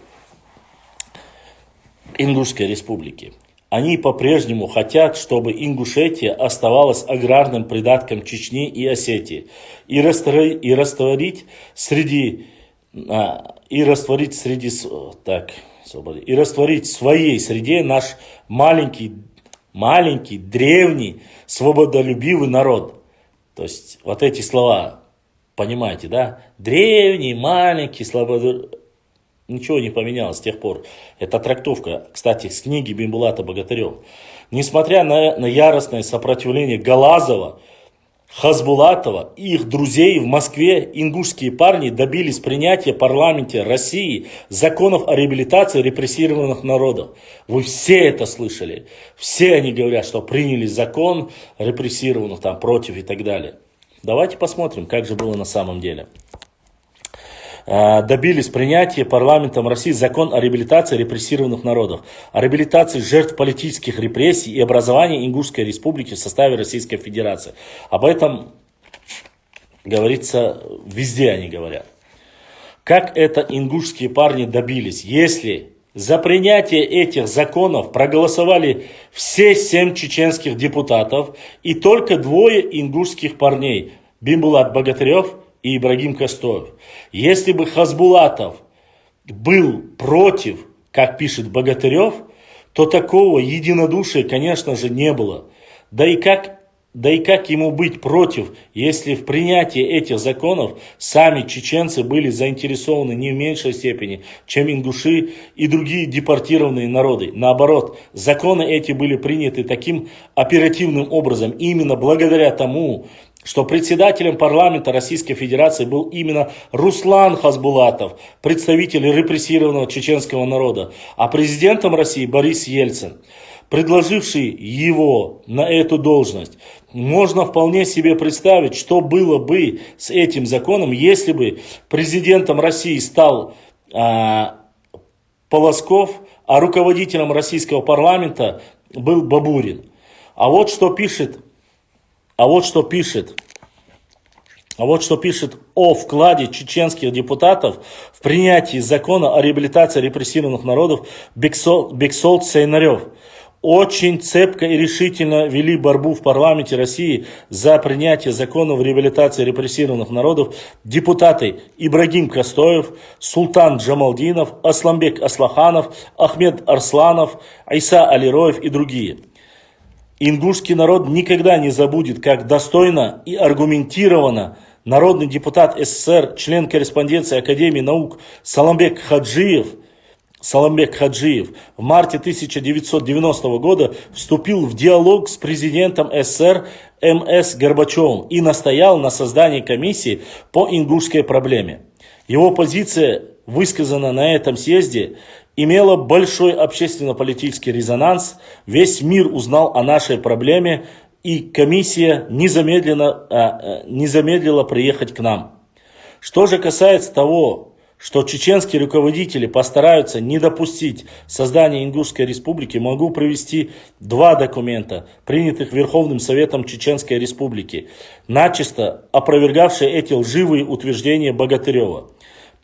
Они по-прежнему хотят, чтобы Ингушетия оставалась аграрным придатком Чечни и Осетии и растворить в своей среде наш маленький, древний, свободолюбивый народ. То есть вот эти слова, понимаете, да? Древний, маленький, свободолюбивый. Ничего не поменялось с тех пор. Это трактовка, кстати, с книги Бимбулата Богатырева. Несмотря на яростное сопротивление Галазова, Хазбулатова и их друзей в Москве, ингушские парни добились принятия в парламенте России законов о реабилитации репрессированных народов. Вы все это слышали. Все они говорят, что приняли закон репрессированных там против и так далее. Давайте посмотрим, как же было на самом деле. добились принятия парламентом России закон о реабилитации репрессированных народов, о реабилитации жертв политических репрессий и образовании Ингушской республики в составе Российской Федерации. Об этом говорится, везде они говорят. Как это ингушские парни добились? Если за принятие этих законов проголосовали все 7 чеченских депутатов и только 2 ингушских парней, Бимбулат Богатырев и Ибрагим Костоев. Если бы Хасбулатов был против, как пишет Богатырев, то такого единодушия, конечно же, не было. Да и как ему быть против, если в принятии этих законов сами чеченцы были заинтересованы не в меньшей степени, чем ингуши и другие депортированные народы. Наоборот, законы эти были приняты таким оперативным образом именно благодаря тому, что председателем парламента Российской Федерации был именно Руслан Хасбулатов, представитель репрессированного чеченского народа, а президентом России Борис Ельцин, предложивший его на эту должность. Можно вполне себе представить, что было бы с этим законом, если бы президентом России стал Полосков, а руководителем российского парламента был Бабурин. А вот что пишет о вкладе чеченских депутатов в принятии закона о реабилитации репрессированных народов Бексолт Сейнарев. Очень цепко и решительно вели борьбу в парламенте России за принятие закона о реабилитации репрессированных народов депутаты Ибрагим Костоев, Султан Джамалдинов, Асламбек Аслаханов, Ахмед Арсланов, Айса Алироев и другие. Ингушский народ никогда не забудет, как достойно и аргументированно народный депутат СССР, член корреспонденции Академии наук Саламбек Хаджиев в марте 1990 года вступил в диалог с президентом СССР М.С. Горбачевым и настоял на создании комиссии по ингушской проблеме. Его позиция, высказанная на этом съезде, имела большой общественно-политический резонанс. Весь мир узнал о нашей проблеме, и комиссия не замедлила приехать к нам. Что же касается того, что чеченские руководители постараются не допустить создания Ингушской республики, могу привести 2 документа, принятых Верховным Советом Чеченской Республики, начисто опровергавшие эти лживые утверждения Богатырева.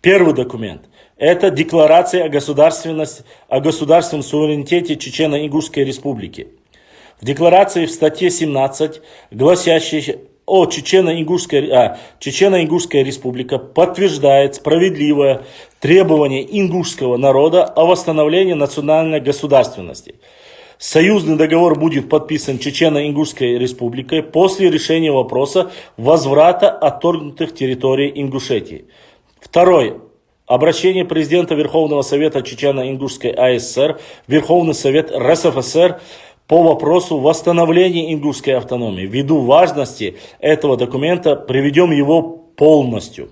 Первый документ – это Декларация о государственном суверенитете Чечено-Ингушской Республики. В декларации в статье 17, гласящей о Чечено-Ингушская республика, подтверждает справедливое требование ингушского народа о восстановлении национальной государственности. Союзный договор будет подписан Чечено-Ингушской республикой после решения вопроса возврата отторгнутых территорий Ингушетии. Второй. Обращение президента Верховного Совета Чечено-Ингушской АССР, Верховный Совет РСФСР по вопросу восстановления ингушской автономии. Ввиду важности этого документа приведем его полностью.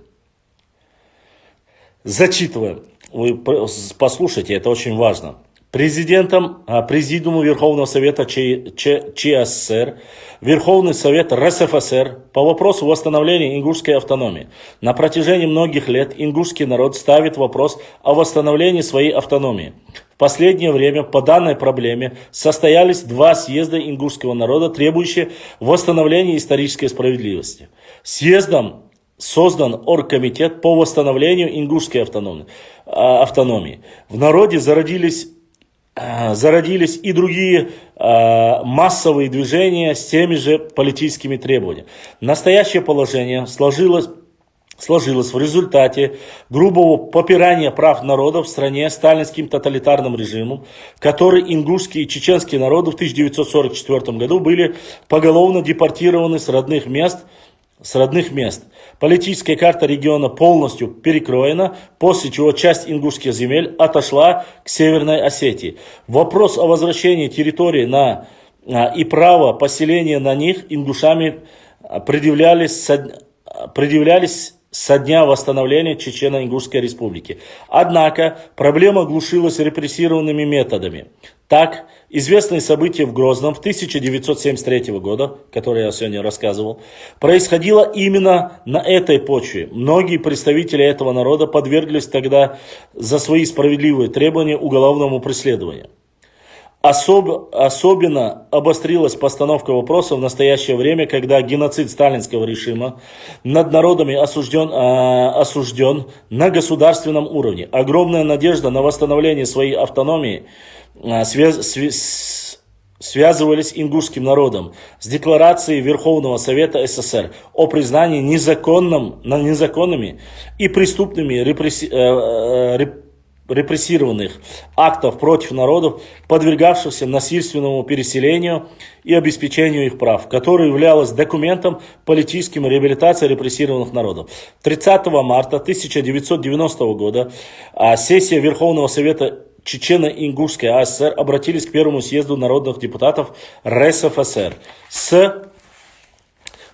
Зачитываем. Вы послушайте, это очень важно. Президиуму Верховного Совета ЧССР, Верховный Совет РСФСР по вопросу восстановления ингушской автономии. На протяжении многих лет ингушский народ ставит вопрос о восстановлении своей автономии. В последнее время по данной проблеме состоялись 2 съезда ингушского народа, требующие восстановления исторической справедливости. Съездом создан оргкомитет по восстановлению ингушской автономии. В народе зародились и другие массовые движения с теми же политическими требованиями. Настоящее положение сложилось в результате грубого попирания прав народов в стране сталинским тоталитарным режимом, который ингушские и чеченские народы в 1944 году были поголовно депортированы с родных мест. Политическая карта региона полностью перекроена, после чего часть ингушских земель отошла к Северной Осетии. Вопрос о возвращении территории и право поселения на них ингушами предъявлялись со дня восстановления Чечено-Ингушской республики. Однако проблема глушилась репрессированными методами. Так, Известные события в Грозном в 1973 года, которые я сегодня рассказывал, происходило именно на этой почве. Многие представители этого народа подверглись тогда за свои справедливые требования уголовному преследованию. Особенно обострилась постановка вопроса в настоящее время, когда геноцид сталинского режима над народами осужден на государственном уровне. Огромная надежда на восстановление своей автономии связывались ингушским народом с декларацией Верховного Совета СССР о признании незаконными и преступными репрессированных актов против народов, подвергавшихся насильственному переселению и обеспечению их прав, которое являлось документом политической реабилитации репрессированных народов. 30 марта 1990 года сессия Верховного Совета Чечено-Ингушской АСР обратились к Первому съезду народных депутатов РСФСР с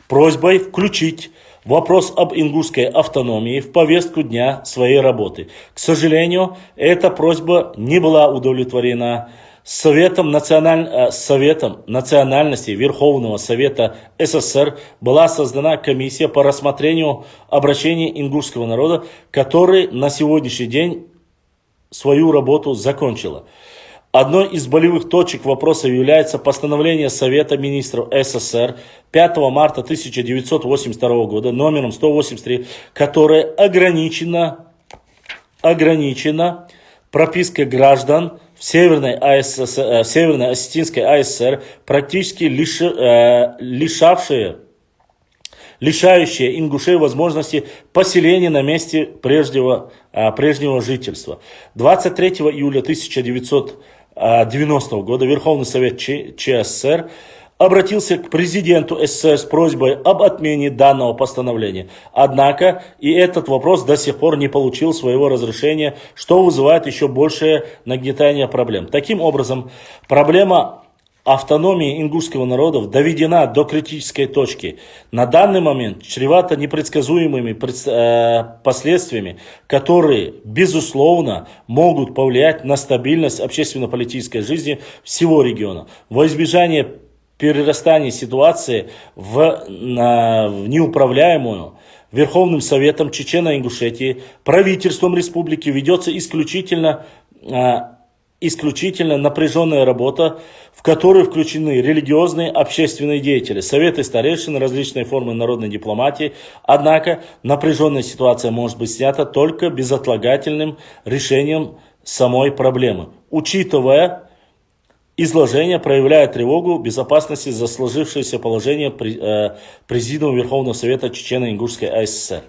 просьбой включить вопрос об ингушской автономии в повестку дня своей работы. К сожалению, эта просьба не была удовлетворена. Советом национальности Верховного Совета СССР была создана комиссия по рассмотрению обращений ингушского народа, который на сегодняшний день свою работу закончила. Одной из болевых точек вопроса является постановление Совета министров СССР 5 марта 1982 года номером 183, которое ограничено пропиской граждан в Северной Осетинской АССР, практически лишающие ингушей возможности поселения на месте прежнего жительства. 23 июля 1990 года Верховный Совет ЧССР обратился к президенту СССР с просьбой об отмене данного постановления. Однако и этот вопрос до сих пор не получил своего разрешения, что вызывает еще большее нагнетание проблем. Таким образом, проблема автономии ингушского народа доведена до критической точки. На данный момент чревата непредсказуемыми последствиями, которые, безусловно, могут повлиять на стабильность общественно-политической жизни всего региона. Во избежание перерастания ситуации в неуправляемую, Верховным Советом Чечено-Ингушетии, правительством республики ведется исключительно напряженная работа, в которую включены религиозные, общественные деятели, советы старейшин, различные формы народной дипломатии. Однако напряженная ситуация может быть снята только безотлагательным решением самой проблемы. Учитывая изложение, проявляя тревогу безопасности за сложившееся положение Президиума Верховного Совета Чечено-Ингушской АССР.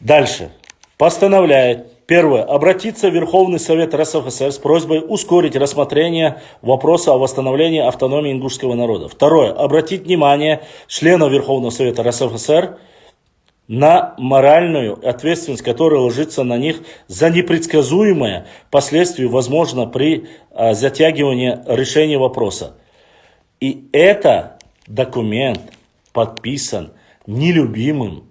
Дальше. Постановляет. Первое. Обратиться в Верховный Совет РСФСР с просьбой ускорить рассмотрение вопроса о восстановлении автономии ингушского народа. Второе. Обратить внимание членов Верховного Совета РСФСР на моральную ответственность, которая ложится на них за непредсказуемые последствия, возможно, при затягивании решения вопроса. И это документ подписан нелюбимым,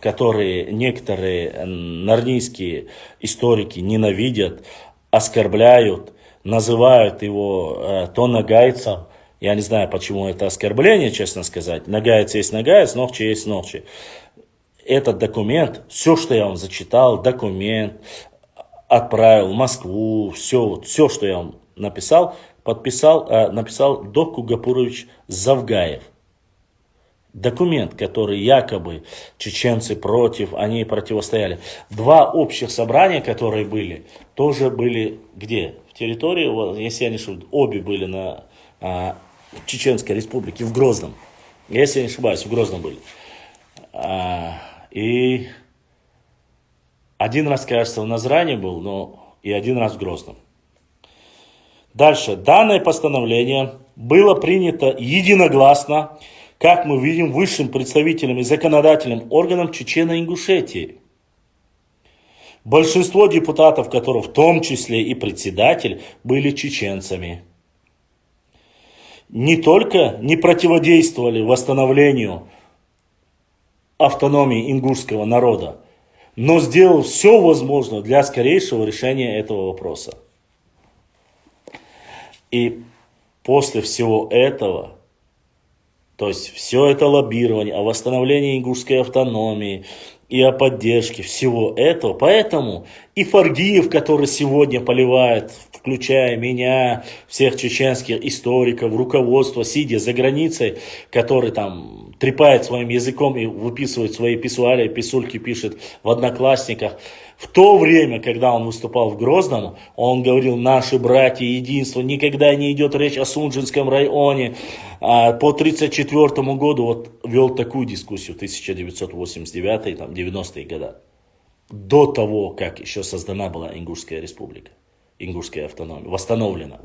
которые некоторые нарнийские историки ненавидят, оскорбляют, называют его то нагайцем. Я не знаю, почему это оскорбление, честно сказать. Нагаец есть нагаец, ногчи есть ногчи. Этот документ, все, что я вам зачитал, документ, отправил в Москву, все, что я вам написал, написал Доку Гапурович Завгаев. Документ, который якобы чеченцы против, они противостояли. Два общих собрания, которые были, тоже были где? В территории, если я не ошибаюсь, обе были на Чеченской Республике, в Грозном. Если я не ошибаюсь, в Грозном были. И один раз, кажется, в Назране был, но и один раз в Грозном. Дальше. Данное постановление было принято единогласно, как мы видим, высшим представителем и законодательным органом Чечено-Ингушетии. Большинство депутатов, которые в том числе и председатель, были чеченцами. Не только не противодействовали восстановлению автономии ингушского народа, но сделал все возможное для скорейшего решения этого вопроса. И после всего этого, то есть все это лоббирование о восстановлении ингушской автономии и о поддержке всего этого, поэтому и Фаргиев, который сегодня поливает, включая меня, всех чеченских историков, руководство, сидя за границей, который там трепает своим языком и выписывает свои писуали, писульки пишет в Одноклассниках. В то время, когда он выступал в Грозном, он говорил: наши братья, единство, никогда не идет речь о Сунжинском районе. По 1934 году вот вел такую дискуссию, 1989 там, 90-е годы, до того, как еще создана была Ингушская республика, Ингушская автономия, восстановлена.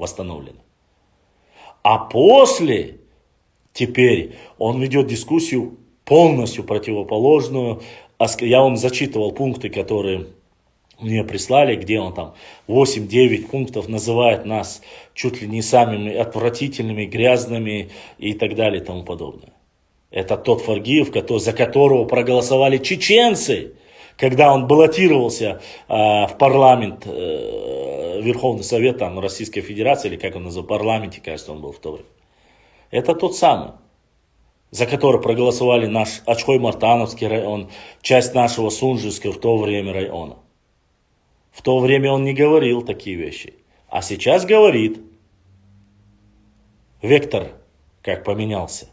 А после, теперь, он ведет дискуссию полностью противоположную. Я вам зачитывал пункты, которые мне прислали, где он там 8-9 пунктов называет нас чуть ли не самыми отвратительными, грязными и так далее и тому подобное. Это тот Фаргиев, за которого проголосовали чеченцы, когда он баллотировался в парламент, Верховный Совет там, Российской Федерации, или как он называл, в парламенте, кажется, он был в то время. Это тот самый, за который проголосовали наш Ачхой-Мартановский район, часть нашего Сунжинского в то время района. В то время он не говорил такие вещи. А сейчас говорит. Вектор как поменялся.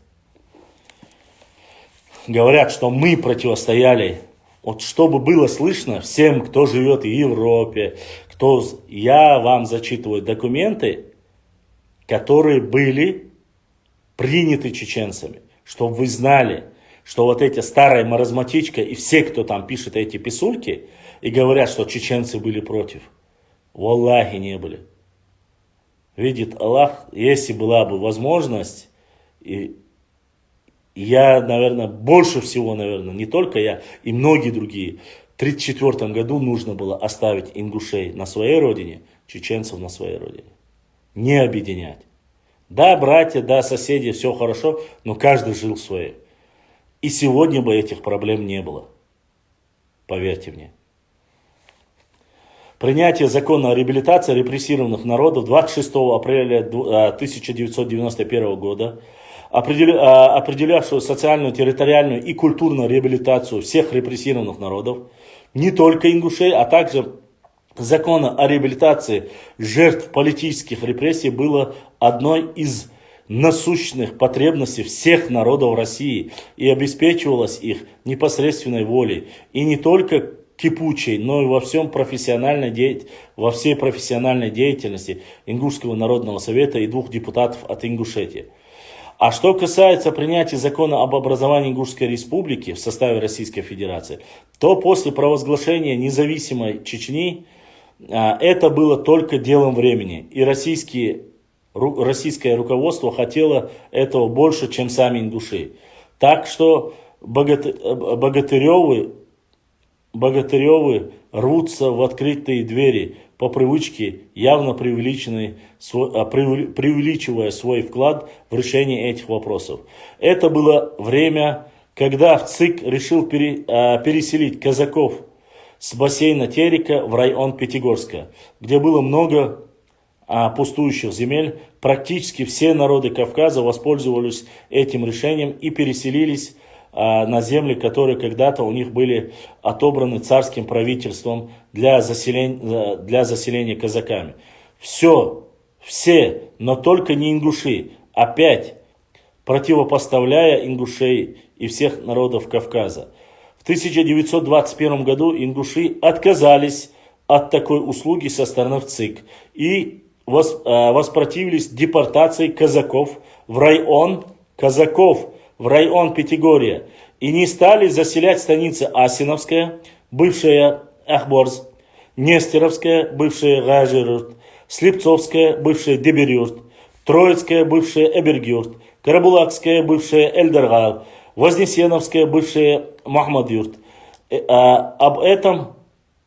Говорят, что мы противостояли. Вот чтобы было слышно всем, кто живет в Европе, я вам зачитываю документы, которые были приняты чеченцами. Чтобы вы знали, что вот эти старая маразматичка и все, кто там пишет эти писульки, и говорят, что чеченцы были против. Валлахи, не были. Видит Аллах, если была бы возможность, и я, наверное, больше всего, наверное, не только я, и многие другие, в 1934 году нужно было оставить ингушей на своей родине, чеченцев на своей родине. Не объединять. Да, братья, да, соседи, все хорошо, но каждый жил своей. И сегодня бы этих проблем не было. Поверьте мне. Принятие закона о реабилитации репрессированных народов 26 апреля 1991 года, определявшего социальную, территориальную и культурную реабилитацию всех репрессированных народов, не только ингушей, а также закона о реабилитации жертв политических репрессий, было одной из насущных потребностей всех народов России и обеспечивалось их непосредственной волей. И не только кипучей, но и во всей профессиональной деятельности Ингушского народного совета и 2 депутатов от Ингушетии. А что касается принятия закона об образовании Ингушской республики в составе Российской Федерации, то после провозглашения независимой Чечни это было только делом времени. И российское руководство хотело этого больше, чем сами ингуши. Так что Богатыревы рвутся в открытые двери по привычке, явно преувеличивая свой вклад в решение этих вопросов. Это было время, когда ЦИК решил переселить казаков с бассейна Терека в район Пятигорска, где было много пустующих земель. Практически все народы Кавказа воспользовались этим решением и переселились на земли, которые когда-то у них были отобраны царским правительством для заселения казаками. Все, но только не ингуши, опять противопоставляя ингушей и всех народов Кавказа. В 1921 году ингуши отказались от такой услуги со стороны ЦИК и воспротивились депортации казаков в район Пятигорья и не стали заселять станицы Асиновская, бывшая Ахборз, Нестеровская, бывшая Гажирюрт, Слепцовская, бывшая Деберюрт, Троицкая, бывшая Эбергюрт, Карабулакская, бывшая Эльдаргал, Вознесеновская, бывшая Махмадюрт. Об этом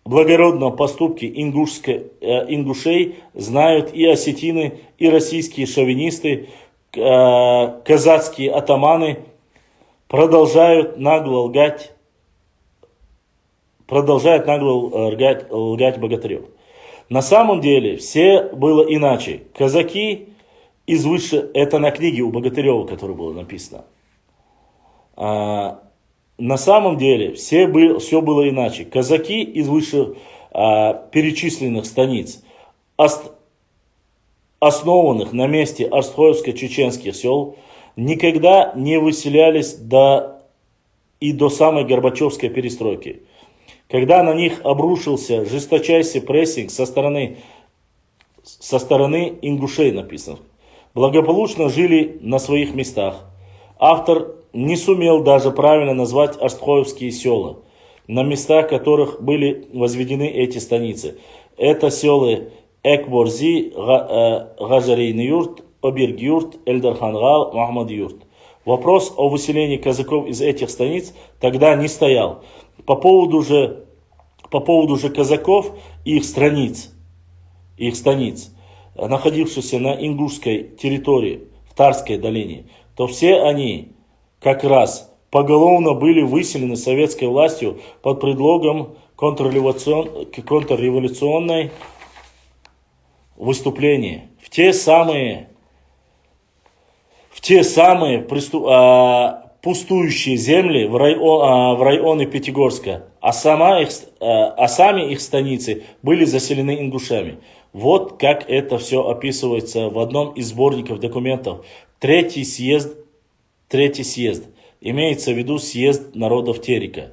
благородном поступке ингушей знают и осетины, и российские шовинисты. Казацкие атаманы продолжают нагло лгать Богатырев. На самом деле все было иначе. Казаки из выше, это на книге у Богатырева, которая была написана. На самом деле все было иначе. Казаки из выше перечисленных станиц, основанных на месте Астхоевско-чеченских сел, никогда не выселялись до самой Горбачевской перестройки. Когда на них обрушился жесточайший прессинг со стороны ингушей, написано, благополучно жили на своих местах. Автор не сумел даже правильно назвать Астхоевские села, на местах которых были возведены эти станицы. Это селы Экборзи, Гажарейн-Юрт, Оберг-Юрт, Эльдархангал, Махмад-Юрт. Вопрос о выселении казаков из этих станиц тогда не стоял. По поводу же казаков и их станиц, находившихся на ингушской территории, в Тарской долине, то все они как раз поголовно были выселены советской властью под предлогом контрреволюционной выступления в те самые пустующие земли в районы Пятигорска, а сами их станицы были заселены ингушами. Вот как это все описывается в одном из сборников документов. Третий съезд, имеется в виду съезд народов Терека,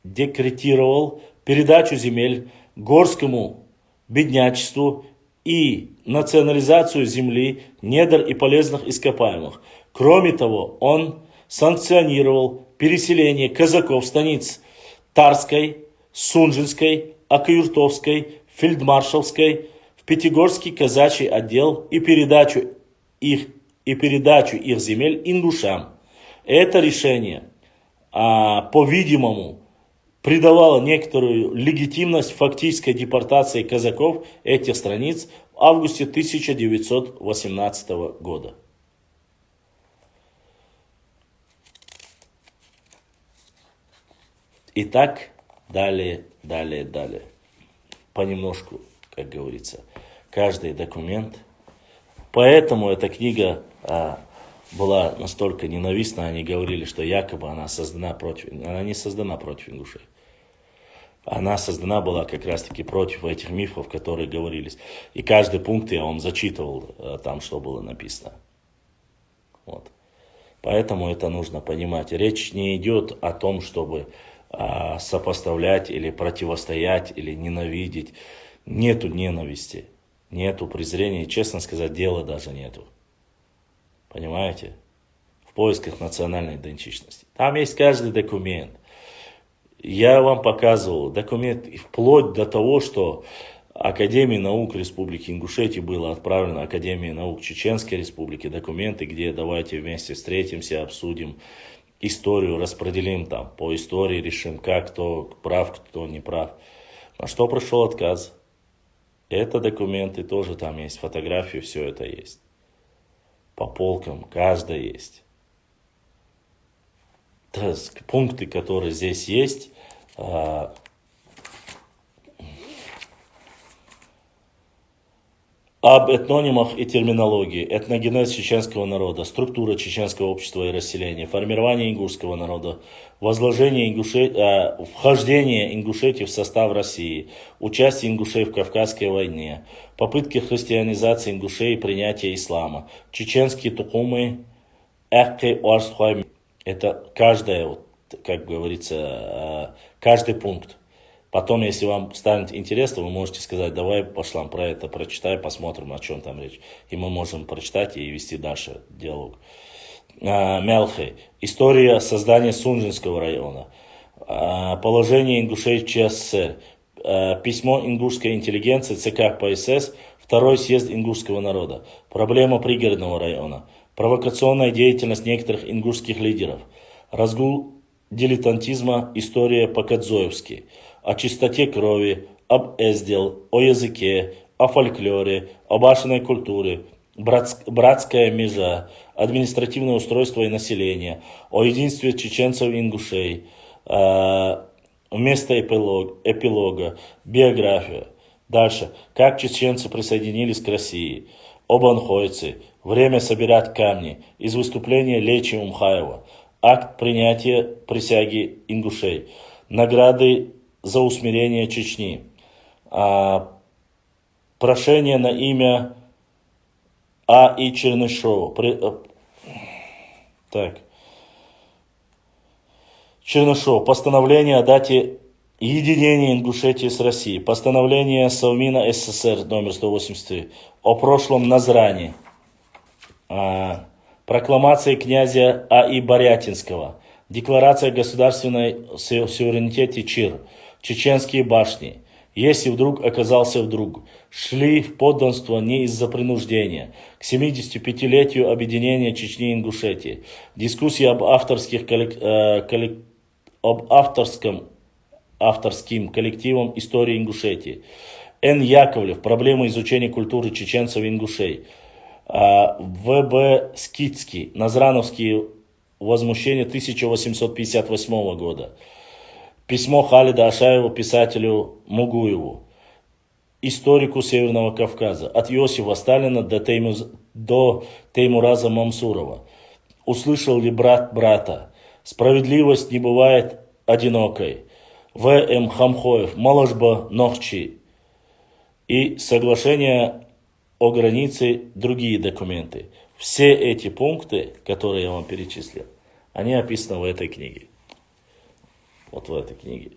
декретировал передачу земель горскому беднячеству и национализацию земли, недр и полезных ископаемых. Кроме того, он санкционировал переселение казаков станиц Тарской, Сунжинской, Акаюртовской, Фельдмаршалской в Пятигорский казачий отдел и передачу их земель ингушам. Это решение, по-видимому, придавало некоторую легитимность фактической депортации казаков этих станиц в августе 1918 года. Итак, далее. Понемножку, как говорится, каждый документ. Поэтому эта книга была настолько ненавистна, они говорили, что якобы она создана против... Она не создана против ингушей. Она создана была как раз-таки против этих мифов, которые говорились. И каждый пункт я вам зачитывал там, что было написано. Вот. Поэтому это нужно понимать. Речь не идет о том, чтобы сопоставлять или противостоять, или ненавидеть. Нету ненависти, нету презрения. Честно сказать, дела даже нету. Понимаете? В поисках национальной идентичности. Там есть каждый документ. Я вам показывал документ вплоть до того, что Академии наук Республики Ингушетия было отправлено Академии наук Чеченской Республики документы, где давайте вместе встретимся, обсудим историю, распределим там по истории, решим, как кто прав, кто не прав. На что пришел отказ? Это документы тоже там есть, фотографии, все это есть. По полкам, каждая есть. Пункты, которые здесь есть, об этнонимах и терминологии, этногенез чеченского народа, структура чеченского общества и расселения, формирование ингушского народа, вхождение Ингушетии в состав России, участие ингушей в Кавказской войне, попытки христианизации ингушей и принятия ислама, чеченские тукумы, это каждая, как говорится, каждый пункт. Потом, если вам станет интересно, вы можете сказать, давай пошлам про это, прочитай, посмотрим, о чем там речь. И мы можем прочитать и вести дальше диалог. Мелхи. История создания Сунжинского района. Положение ингушей в ЧССР. Письмо ингушской интеллигенции ЦК КПСС. Второй съезд ингушского народа. Проблема пригородного района. Провокационная деятельность некоторых ингушских лидеров. Разгул дилетантизма. История по-кадзоевски. О чистоте крови, об эздел, о языке, о фольклоре, о башенной культуре, братская межа, административное устройство и население, о единстве чеченцев и ингушей, вместо эпилога, биография, Дальше. Как чеченцы присоединились к России. Обанхойцы. Время собирать камни. Из выступления Лечи Умхаева. Акт принятия присяги ингушей. Награды за усмирение Чечни. Прошение на имя А.И. Чернышова. Чернышов. Постановление о дате единения Ингушетии с Россией. Постановление Совмина СССР номер 183 о прошлом Назране. Прокламация князя А.И. Борятинского. Декларация о государственной суверенитете ЧИР. Чеченские башни. Если вдруг оказался вдруг. Шли в подданство не из-за принуждения. К 75-летию объединения Чечни и Ингушетии. Дискуссии об авторским коллективом истории Ингушетии. Н. Яковлев. Проблемы изучения культуры чеченцев и ингушей. В.Б. Скитский. Назрановские возмущения 1858 года. Письмо Халида Ашаева писателю Мугуеву, историку Северного Кавказа. От Иосифа Сталина до Теймураза Мамсурова. Услышал ли брат брата? Справедливость не бывает одинокой. В.М. Хамхоев. Моложба Нохчи. И соглашение о границе, другие документы. Все эти пункты, которые я вам перечислил, они описаны в этой книге. Вот в этой книге.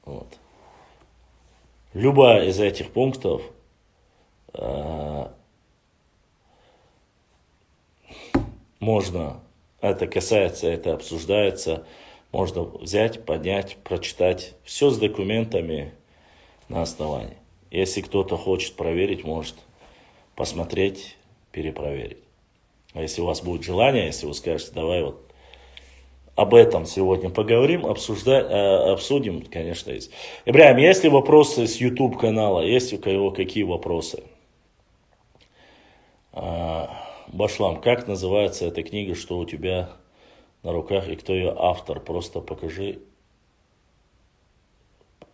Вот. Любая из этих пунктов можно, это касается, это обсуждается, можно взять, поднять, прочитать. Все с документами на основании. Если кто-то хочет проверить, может посмотреть, перепроверить. А если у вас будет желание, если вы скажете, давай вот об этом сегодня поговорим, обсудим, конечно, есть. Ибрахим, есть ли вопросы с YouTube канала? Есть у кого какие вопросы? Башлам, как называется эта книга, что у тебя на руках и кто ее автор? Просто покажи.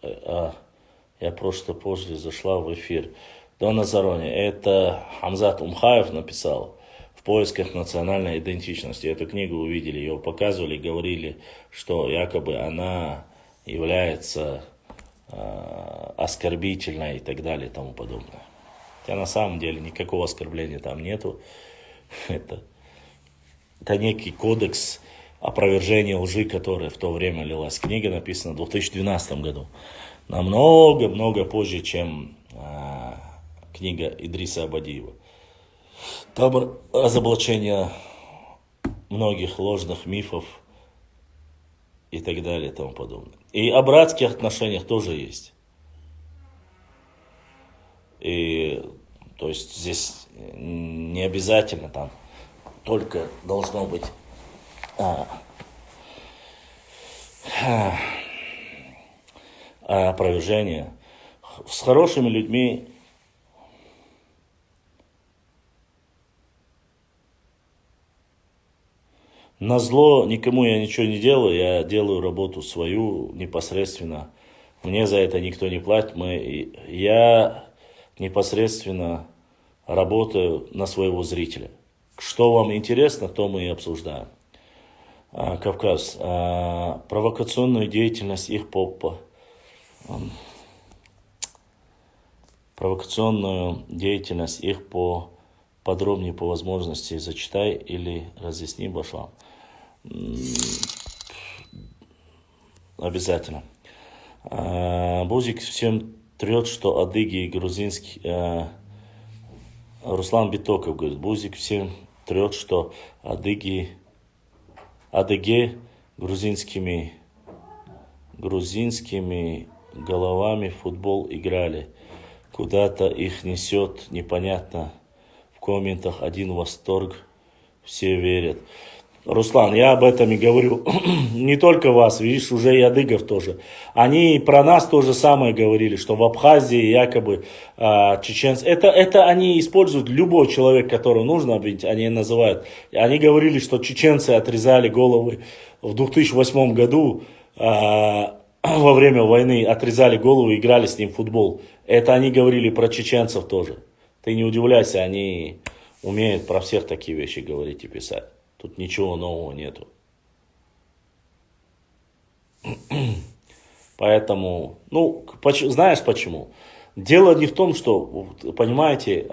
Я просто позже зашла в эфир. Дона Зарони, это Хамзат Умхаев написал. В поисках национальной идентичности. Эту книгу увидели, ее показывали, говорили, что якобы она является оскорбительной и так далее и тому подобное. Хотя на самом деле никакого оскорбления там нету. Это некий кодекс опровержения лжи, которая в то время лилась. Книга написана в 2012 году. Намного позже, чем книга Идриса Абадиева. Там разоблачение многих ложных мифов и так далее и тому подобное. И о братских отношениях тоже есть. И то есть здесь не обязательно там только должно быть опровержение. С хорошими людьми назло никому я ничего не делаю, я делаю работу свою непосредственно. Мне за это никто не платит. Я непосредственно работаю на своего зрителя. Что вам интересно, то мы и обсуждаем. Кавказ. Провокационную деятельность их подробнее по возможности зачитай или разъясни, Башлам. Обязательно. Бузик всем трет, что адыги и грузинские... Руслан Битоков говорит, Бузик всем трет, что адыги грузинскими головами в футбол играли. Куда-то их несет, непонятно. В комментах один восторг, все верят. Руслан, я об этом и говорю. Не только вас, видишь, уже и адыгов тоже. Они про нас то же самое говорили, что в Абхазии якобы чеченцы... Это они используют, любой человек, которого нужно обвинить, они называют. Они говорили, что чеченцы отрезали головы в 2008 году во время войны отрезали голову и играли с ним в футбол. Это они говорили про чеченцев тоже. Ты не удивляйся, они умеют про всех такие вещи говорить и писать. Тут ничего нового нету. Поэтому, знаешь почему? Дело не в том, что, понимаете,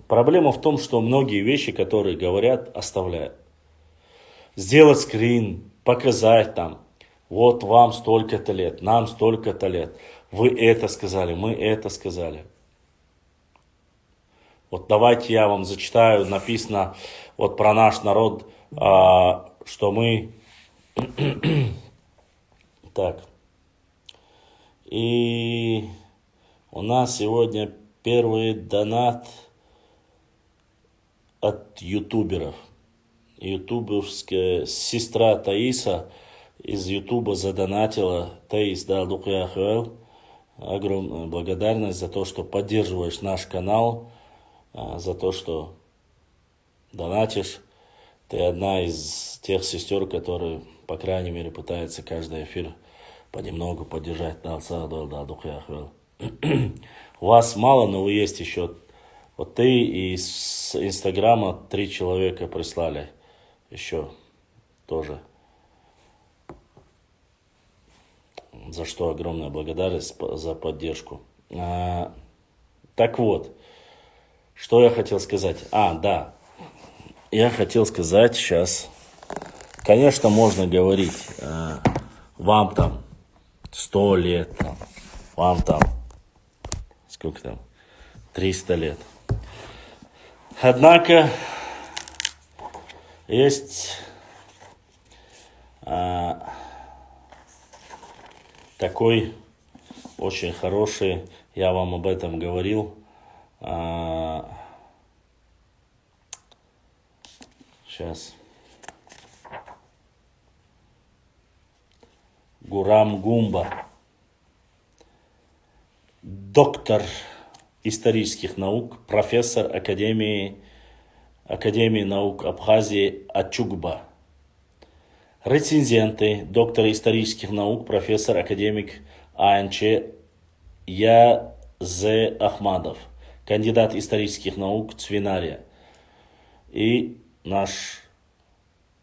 проблема в том, что многие вещи, которые говорят, оставляют. Сделать скрин, показать там, вот вам столько-то лет, нам столько-то лет. Вы это сказали, мы это сказали. Вот давайте я вам зачитаю, написано вот про наш народ, что мы... Так. И у нас сегодня первый донат от ютуберов. Ютубовская сестра Таиса из ютуба задонатила. Таис, да, Лукаяхуэл. Огромная благодарность за то, что поддерживаешь наш канал, за то, что донатишь. Ты одна из тех сестер, которые, по крайней мере, пытаются каждый эфир понемногу поддержать. У вас мало, но вы есть еще. Вот ты из Инстаграма 3 человека прислали. Еще тоже. За что огромная благодарность за поддержку. Так вот, что я хотел сказать. Да. Я хотел сказать сейчас. Конечно, можно говорить, вам там 100 лет, вам там, сколько там, 300 лет. Однако, есть такой очень хороший, я вам об этом говорил, сейчас, Гурам Гумба, доктор исторических наук, профессор Академии наук Абхазии Ачугба. Рецензенты, доктор исторических наук, профессор, академик АНЧ Язе Ахмадов, кандидат исторических наук Цвинария. И наш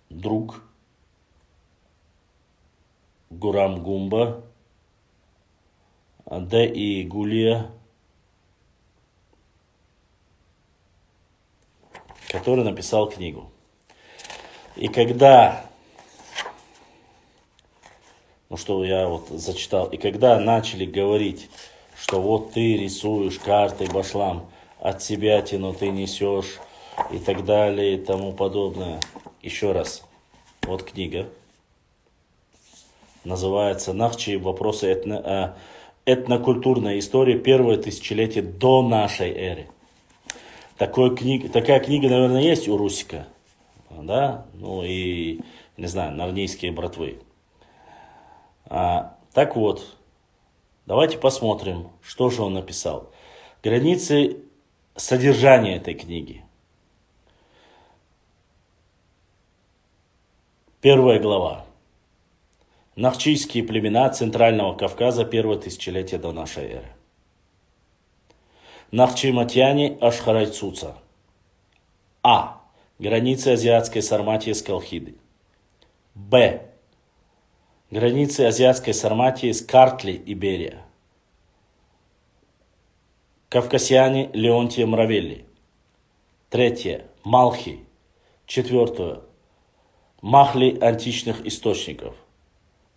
друг Гурам Гумба, Д. И. Гулия, который написал книгу. И когда, что я вот зачитал, и когда начали говорить, что вот ты рисуешь картой башлам, от себя тяну ты несешь, и так далее, и тому подобное. Еще раз, вот книга. Называется «Нахчи. Вопросы этнокультурной истории. Первое тысячелетие до нашей эры». Такая книга, наверное, есть у Русика. Да? И, не знаю, нарнийские братвы. Так вот, давайте посмотрим, что же он написал. Границы содержания этой книги. Первая глава. Нахчийские племена Центрального Кавказа, первое тысячелетие до нашей эры. Нахчиматьяне Ашхарайцуца. А. Границы азиатской Сарматии с Колхиды. Б. Границы азиатской Сарматии с Картли, Иберия. Кавкасиане Леонтия Мравелли. Третье. Малхи. Четвертое. Махли античных источников.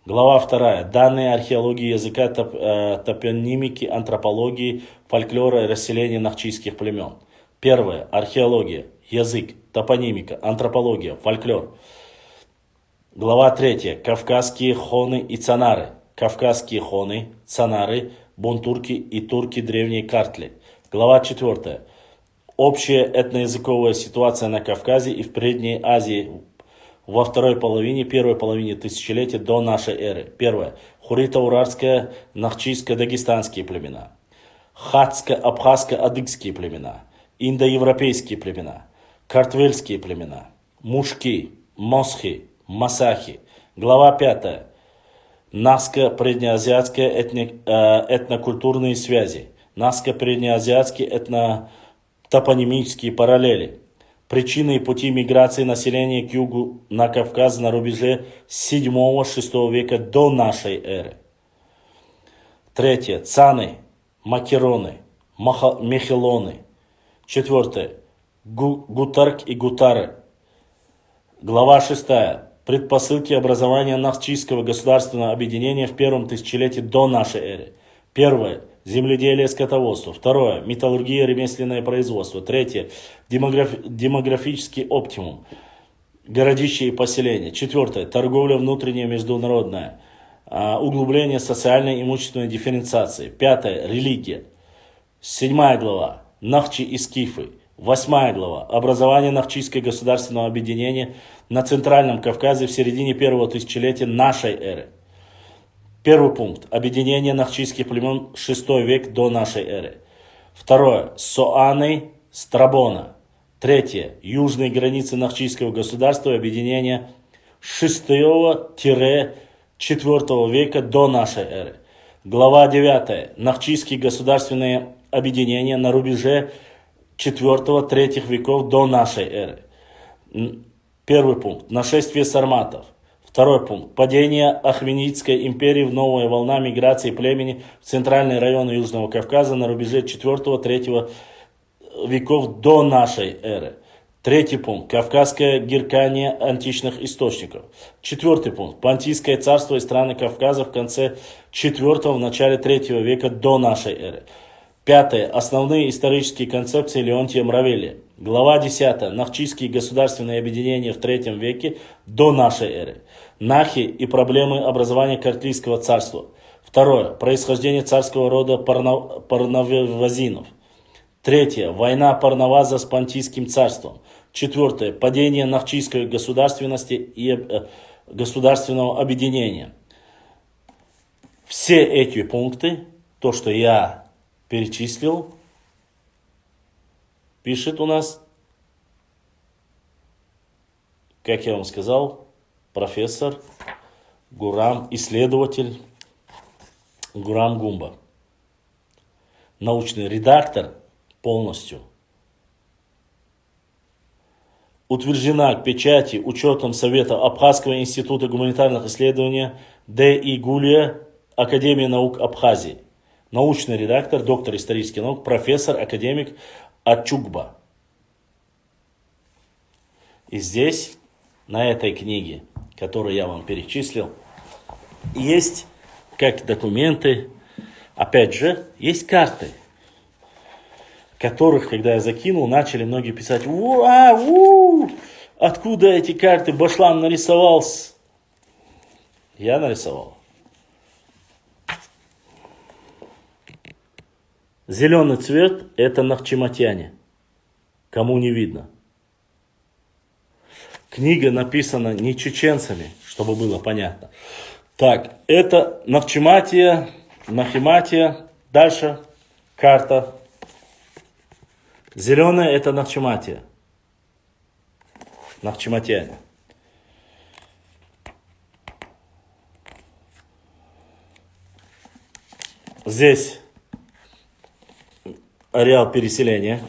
Глава 2. Данные археологии языка, топонимики, антропологии, фольклора и расселения нахчийских племен. Первое. Археология, язык, топонимика, антропология, фольклор. Глава 3. Кавказские хоны и цанары. Кавказские хоны, цанары, бунтурки и турки древней Картли. Глава 4. Общая этноязыковая ситуация на Кавказе и в Передней Азии во первой половине тысячелетия до нашей эры. Первое. Хурита-Урарская, Нахчийско-Дагестанские племена. Хатско-Абхазско-Адыгские племена. Индоевропейские племена. Картвельские племена. Мушки, Мосхи, Масахи. Глава 5. Насско-преднеазиатские этнокультурные связи, Насско-преднеазиатские этнотопонимические параллели, причины и пути миграции населения к югу на Кавказ на рубеже 7-6 века до нашей эры. Третье. Цаны, Макероны, Мехелоны. Четвертое. Гутарк и Гутары. Глава 6. Предпосылки образования Нахчийского государственного объединения в первом тысячелетии до нашей эры. Первое. Земледелие, скотоводство. Второе. Металлургия, ремесленное производство. Третье. Демографический оптимум. Городища и поселения. Четвертое. Торговля внутренняя, международная. Углубление социальной и имущественной дифференциации. Пятое. Религия. 7 глава. Нахчи и скифы. 8 глава. Образование Нахчийского государственного объединения на Центральном Кавказе в середине первого тысячелетия нашей эры. Первый пункт. Объединение нахчийских племен 6 век до нашей эры. Второе. Соаны, Страбона. Третье. Южные границы Нахчийского государства объединения 6-4 века до нашей эры. Глава 9. Нахчийские государственные объединения на рубеже 4-3 веков до нашей эры. Первый пункт. Нашествие сарматов. Второй пункт. Падение Ахменидской империи в новая волна миграции племени в центральные районы Южного Кавказа на рубеже 4-3 веков до нашей эры. Третий пункт. Кавказское геркание античных источников. Четвертый пункт. Понтийское царство и страны Кавказа в конце 4-го, в начале 3 века до нашей эры. Пятое. Основные исторические концепции Леонтия Мравелия. Глава 10. Нахчийские государственные объединения в 3 веке до нашей эры. Нахи и проблемы образования Картлийского царства. Второе. Происхождение царского рода Парнавазинов. Третье. Война Парнаваза с Понтийским царством. Четвертое. Падение Нахчийской государственности и государственного объединения. Все эти пункты, то, что я перечислил, пишет у нас, как я вам сказал, профессор Гурам, исследователь Гурам Гумба. Научный редактор полностью. Утверждена к печати учетом Совета Абхазского института гуманитарных исследований Д.И. Гулия, Академия наук Абхазии. Научный редактор, доктор исторических наук, профессор, академик Ачугба. И здесь, на этой книге, которую я вам перечислил, есть как документы, опять же, есть карты, которых, когда я закинул, начали многие писать: откуда эти карты Башлан нарисовал? Я нарисовал. Зеленый цвет – это нахчиматяне. Кому не видно. Книга написана не чеченцами, чтобы было понятно. Так, это Нахчиматия, Нахиматия. Дальше карта. Зеленая – это Нахчиматия. Нахчиматяне. Здесь ареал переселения.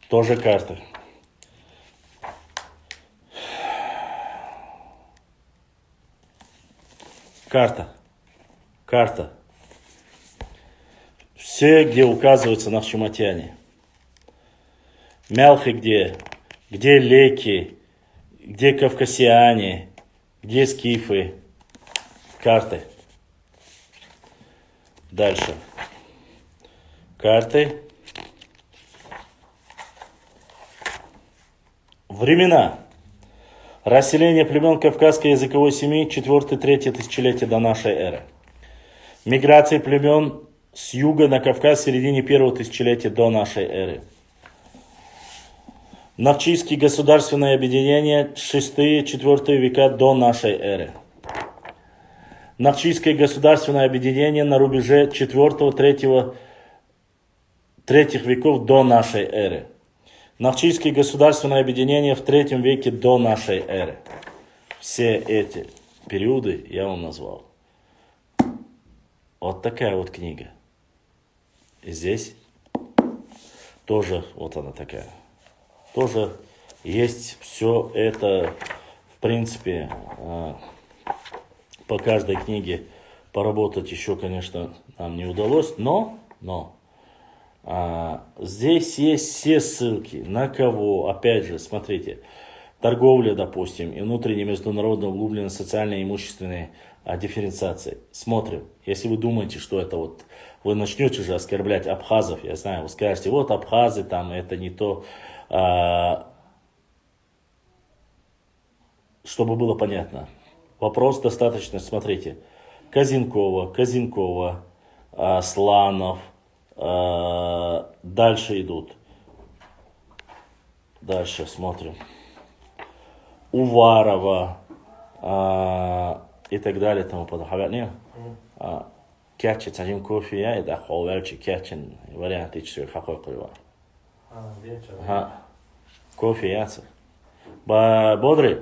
Тоже карта. Карта. Все, где указываются нахчиматяне. Мялхи где леки, где кавказиане, где скифы. Карты. Дальше. Карты. Времена. Расселение племен кавказской языковой семьи 4-3 тысячелетия до нашей эры. Миграция племен с юга на Кавказ в середине 1-го тысячелетия до нашей эры. Нахчийские государственные объединения 6-4 века до нашей эры. Нахчийское государственное объединение на рубеже 4-3 веков до нашей эры. Нахчийское государственное объединение в 3 веке до нашей эры. Все эти периоды я вам назвал. Вот такая вот книга. И здесь тоже вот она такая. Тоже есть все это, в принципе, по каждой книге поработать еще, конечно, нам не удалось, но здесь есть все ссылки, на кого, опять же, смотрите, торговля, допустим, и внутренняя международная углубленная социальная и имущественная дифференциация. Смотрим, если вы думаете, что это вот, вы начнете же оскорблять абхазов, я знаю, вы скажете, вот абхазы там, это не то, чтобы было понятно. Вопрос достаточно, смотрите, Казинкова, Сланов, дальше идут. Дальше смотрим. Уварова и так далее, тому подобное. Кятчи, царим кофе, я это ховелчи, кятчин, вариант ичсу, какой кривар. Кофе яцы. Бодрый.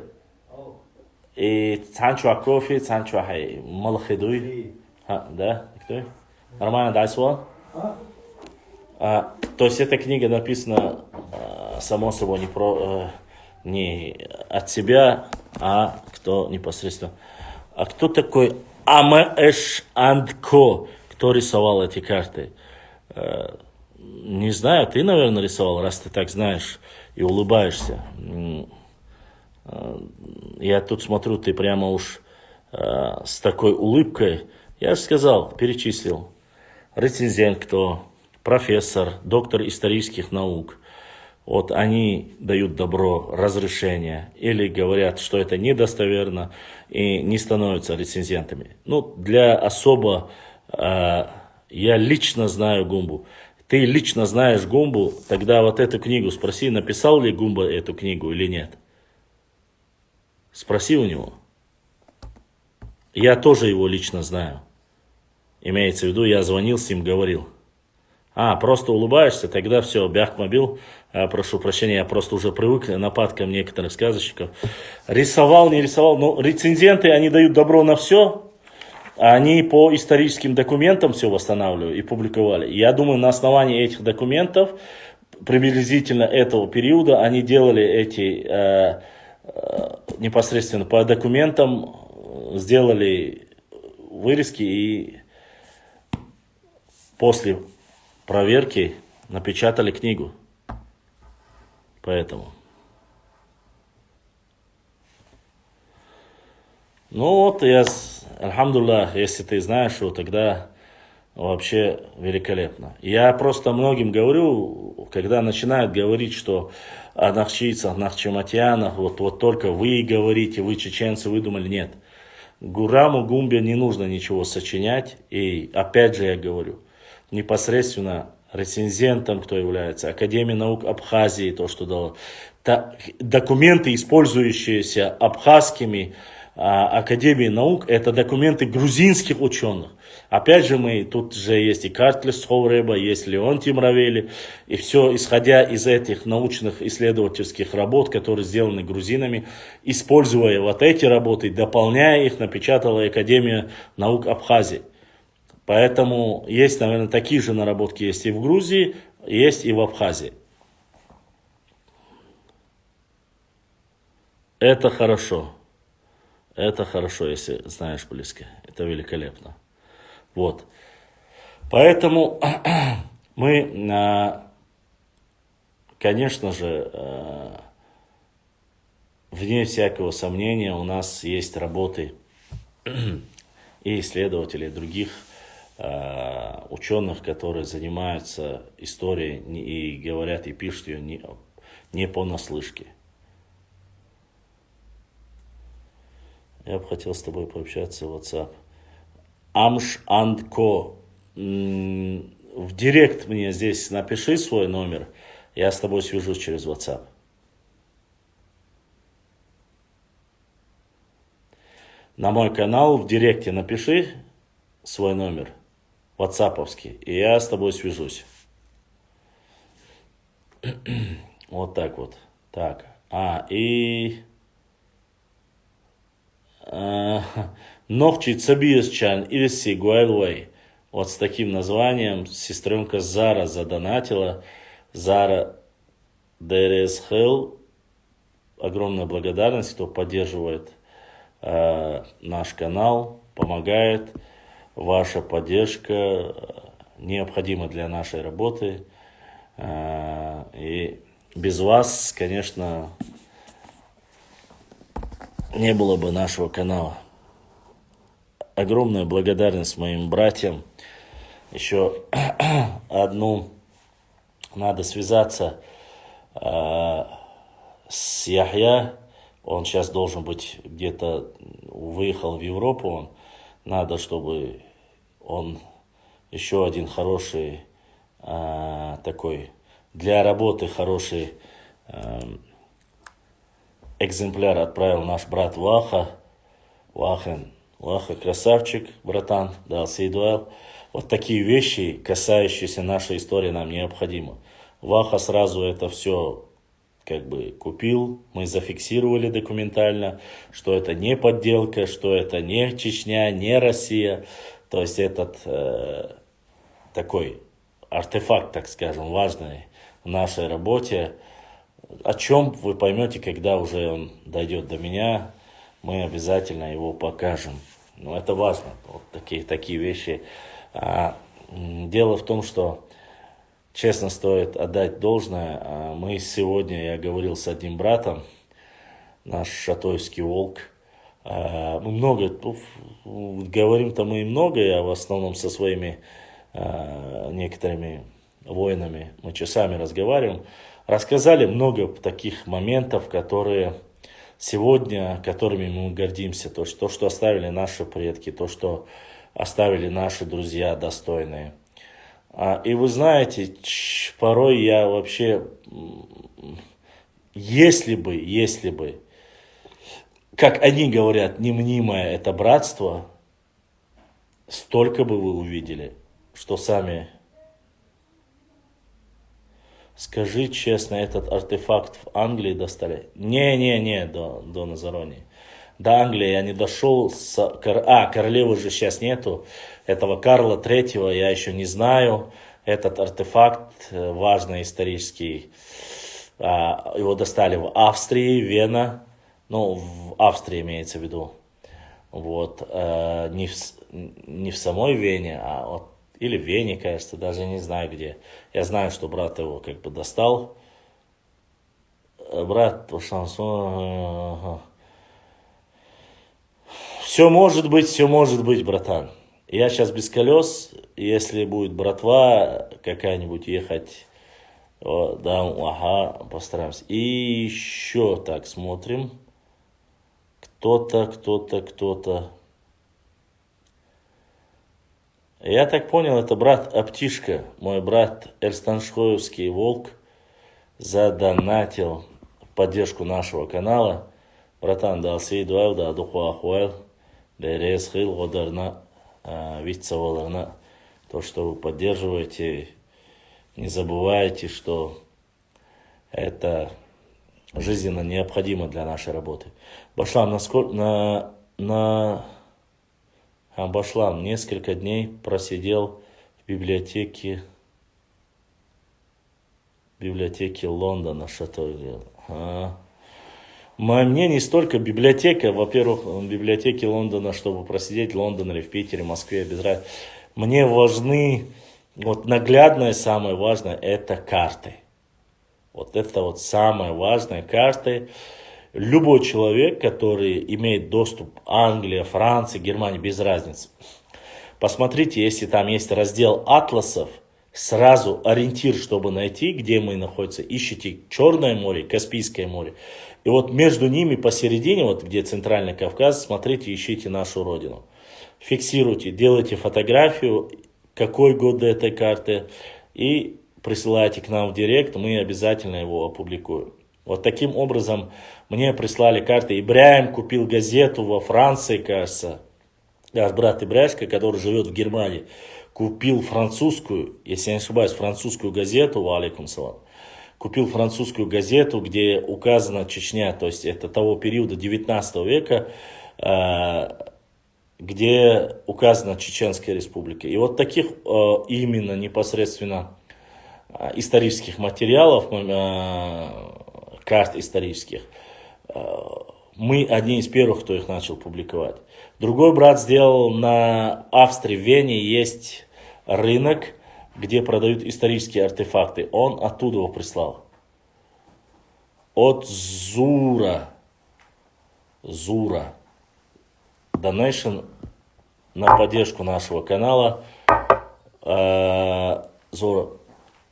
И цанчуа кофе, цанчуа хай, малахидуй. Да, кто? Нормально, дай слово. То есть эта книга написана, само собой, не от себя, а кто непосредственно. А кто такой Амэш Андко, кто рисовал эти карты? Не знаю, ты, наверное, рисовал, раз ты так знаешь и улыбаешься. Я тут смотрю, ты прямо уж с такой улыбкой. Я же сказал, перечислил. Рецензент кто? Профессор, доктор исторических наук. Вот они дают добро, разрешение, или говорят, что это недостоверно, и не становятся рецензентами. Ну, для особо, я лично знаю Гумбу. Ты лично знаешь Гумбу, тогда вот эту книгу спроси, написал ли Гумба эту книгу или нет. Спроси у него. Я тоже его лично знаю. Имеется в виду, я звонил с ним, говорил. Просто улыбаешься, тогда все, бяхмобил, прошу прощения, я просто уже привык к нападкам некоторых сказочников. Рисовал, не рисовал, но рецензенты, они дают добро на все, они по историческим документам все восстанавливали и публиковали. Я думаю, на основании этих документов, приблизительно этого периода, они делали эти, непосредственно по документам, сделали вырезки и после проверки напечатали книгу. Поэтому. Ну вот, альхамдулиллах, если ты знаешь, что тогда вообще великолепно. Я просто многим говорю, когда начинают говорить, что о нахчийцах, нахчиматьянах, вот только вы говорите, вы чеченцы выдумали, нет. Гураму Гумбе не нужно ничего сочинять, и опять же я говорю, непосредственно рецензентом, кто является, Академия наук Абхазии, то, что дало, документы, использующиеся абхазскими Академией наук, это документы грузинских ученых. Опять же, тут же есть и Картлес Ховреба, есть Леонтий Мравели, и все, исходя из этих научных исследовательских работ, которые сделаны грузинами, используя вот эти работы, дополняя их, напечатала Академия наук Абхазии. Поэтому есть, наверное, такие же наработки есть и в Грузии, есть и в Абхазии. Это хорошо. Это хорошо, если знаешь близко. Это великолепно. Вот. Поэтому мы, конечно же, вне всякого сомнения, у нас есть работы и исследователей других ученых, которые занимаются историей и говорят и пишут ее не понаслышке. Я бы хотел с тобой пообщаться в WhatsApp. Амш Андко. В директ мне здесь напиши свой номер. Я с тобой свяжусь через WhatsApp. На мой канал в директе напиши свой номер. WhatsApp-овский. И я с тобой свяжусь. Вот так вот. Так. И Ногчи Цабиесчан Ирси Гуайлвей. Вот с таким названием сестренка Зара задонатила. Зара ДРСХЛ. Огромная благодарность, кто поддерживает наш канал, помогает. Ваша поддержка необходима для нашей работы. И без вас, конечно, не было бы нашего канала. Огромная благодарность моим братьям. Еще одну надо связаться с Яхья. Он сейчас должен быть где-то, выехал в Европу. Он, надо, чтобы он еще один хороший такой для работы хороший экземпляр отправил наш брат Ваха. Ваха, красавчик, братан, да, Сейдуэл. Вот такие вещи, касающиеся нашей истории, нам необходимы. Ваха сразу это все как бы купил, мы зафиксировали документально, что это не подделка, что это не Чечня, не Россия. То есть этот такой артефакт, так скажем, важный в нашей работе. О чем вы поймете, когда уже он дойдет до меня, мы обязательно его покажем. Но это важно, вот такие вещи. Дело в том, что честно стоит отдать должное. Мы сегодня, я говорил с одним братом, наш шатойский волк. Мы много, говорим-то мы и многое, а в основном со своими некоторыми воинами мы часами разговариваем. Рассказали много таких моментов, которые сегодня, которыми мы гордимся. То, что оставили наши предки, то, что оставили наши друзья достойные. И вы знаете, порой я вообще, если бы, как они говорят, немнимое это братство, столько бы вы увидели, что сами... Скажи честно, этот артефакт в Англии достали? Не, до Назарони. До Англии я не дошел. Королевы же сейчас нету. Этого Карла Третьего я еще не знаю. Этот артефакт важный, исторический. Его достали в Австрии, Вена. Ну, в Австрии имеется в виду. Вот. Не в самой Вене, а вот. Или в Вене, кажется, даже не знаю где. Я знаю, что брат его как бы достал. Брат по шансону. Все может быть, братан. Я сейчас без колес. Если будет братва какая-нибудь ехать, да, ага, постараемся. И еще так смотрим. Кто-то. Я так понял, это брат Аптишка, мой брат Эрстаншхоевский волк, задонатил в поддержку нашего канала. Братан, да, Сейдуэл, да, Духуахуэл, да, Резхил, Годарна, Витцеваларна. То, что вы поддерживаете, не забывайте, что это жизненно необходимо для нашей работы. Башлам, Башлам несколько дней просидел в библиотеке Лондона. Что-то. Мне не столько библиотека, во-первых, в библиотеке Лондона, чтобы просидеть в Лондоне или в Питере, Москве, без разницы. Мне важны, вот наглядное, самое важное, это карты. Вот это вот самое важное, карты. Любой человек, который имеет доступ Англия, Франция, Германия, без разницы. Посмотрите, если там есть раздел атласов, сразу ориентир, чтобы найти, где мы находимся. Ищите Черное море, Каспийское море. И вот между ними посередине, вот где Центральный Кавказ, смотрите, ищите нашу родину. Фиксируйте, делайте фотографию, какой год этой карты, и присылайте к нам в директ, мы обязательно его опубликуем. Вот таким образом мне прислали карты. Ибраим купил газету во Франции, кажется. Наш брат Ибрашка, который живет в Германии, купил французскую, если я не ошибаюсь, французскую газету, алейкум салам. Купил французскую газету, где указана Чечня, то есть это того периода 19 века. где указана Чеченская Республика. И вот таких именно непосредственно исторических материалов, карт исторических, мы одни из первых, кто их начал публиковать. Другой брат сделал на Австрии, в Вене есть рынок, где продают исторические артефакты. Он оттуда его прислал. От Зура. Donation на поддержку нашего канала. Зура.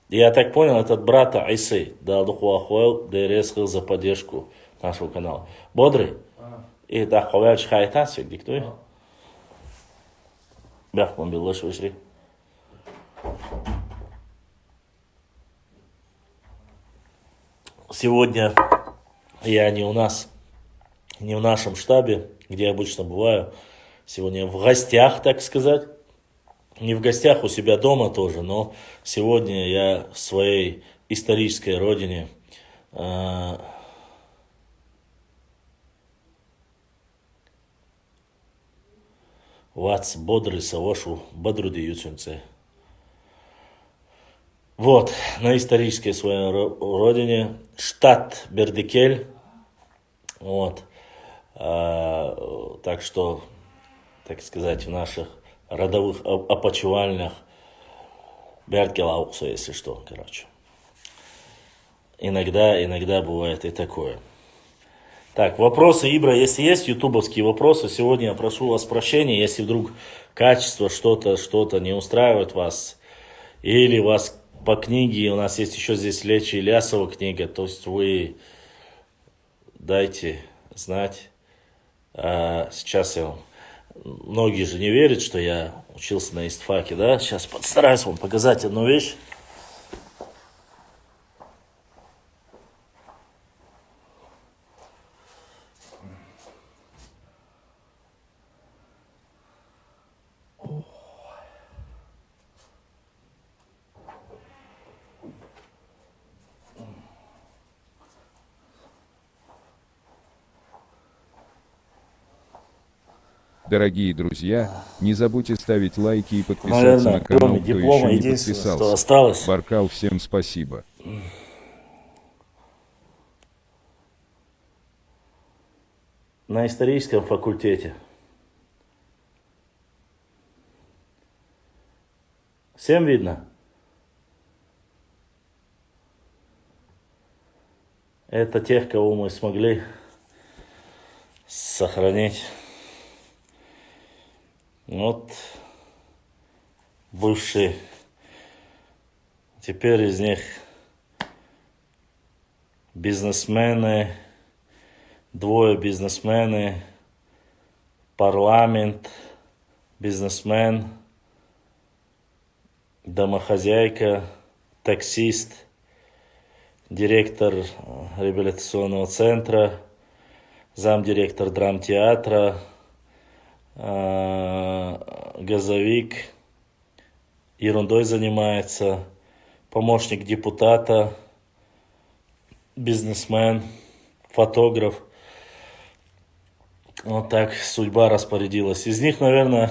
Я так понял, этот брат Айсы дал духуахуэл дересхил за поддержку нашего канала. Бодрый? И да, ховяч хайтасик диктуй. Бяхман билош вышли. Сегодня я не у нас, не в нашем штабе, где я обычно бываю. Сегодня в гостях, так сказать. Не в гостях, у себя дома тоже, но сегодня я в своей исторической родине. Вац бодрый савошу бодруди ютюнце. Вот, на исторической своей родине, штат Бердикель. Вот. Так что, так сказать, в наших родовых опочивальнях Бердкелаукса, если что, короче. Иногда бывает и такое. Так, вопросы, Ибра, если есть ютубовские вопросы, сегодня я прошу вас прощения, если вдруг качество что-то не устраивает вас, или вас по книге, у нас есть еще здесь Лечи Ильясова книга, то есть вы дайте знать. Сейчас я вам... Многие же не верят, что я учился на истфаке, да? Сейчас постараюсь вам показать одну вещь. Дорогие друзья, не забудьте ставить лайки и подписаться на канал, кто еще не подписался. Осталось. Баркал, всем спасибо. На историческом факультете. Всем видно? Это тех, кого мы смогли сохранить. Вот бывшие. Теперь из них бизнесмены, двое бизнесмены, парламент, бизнесмен, домохозяйка, таксист, директор реабилитационного центра, замдиректор драмтеатра, газовик, ерундой занимается, помощник депутата, бизнесмен, фотограф. Вот так судьба распорядилась. Из них, наверное,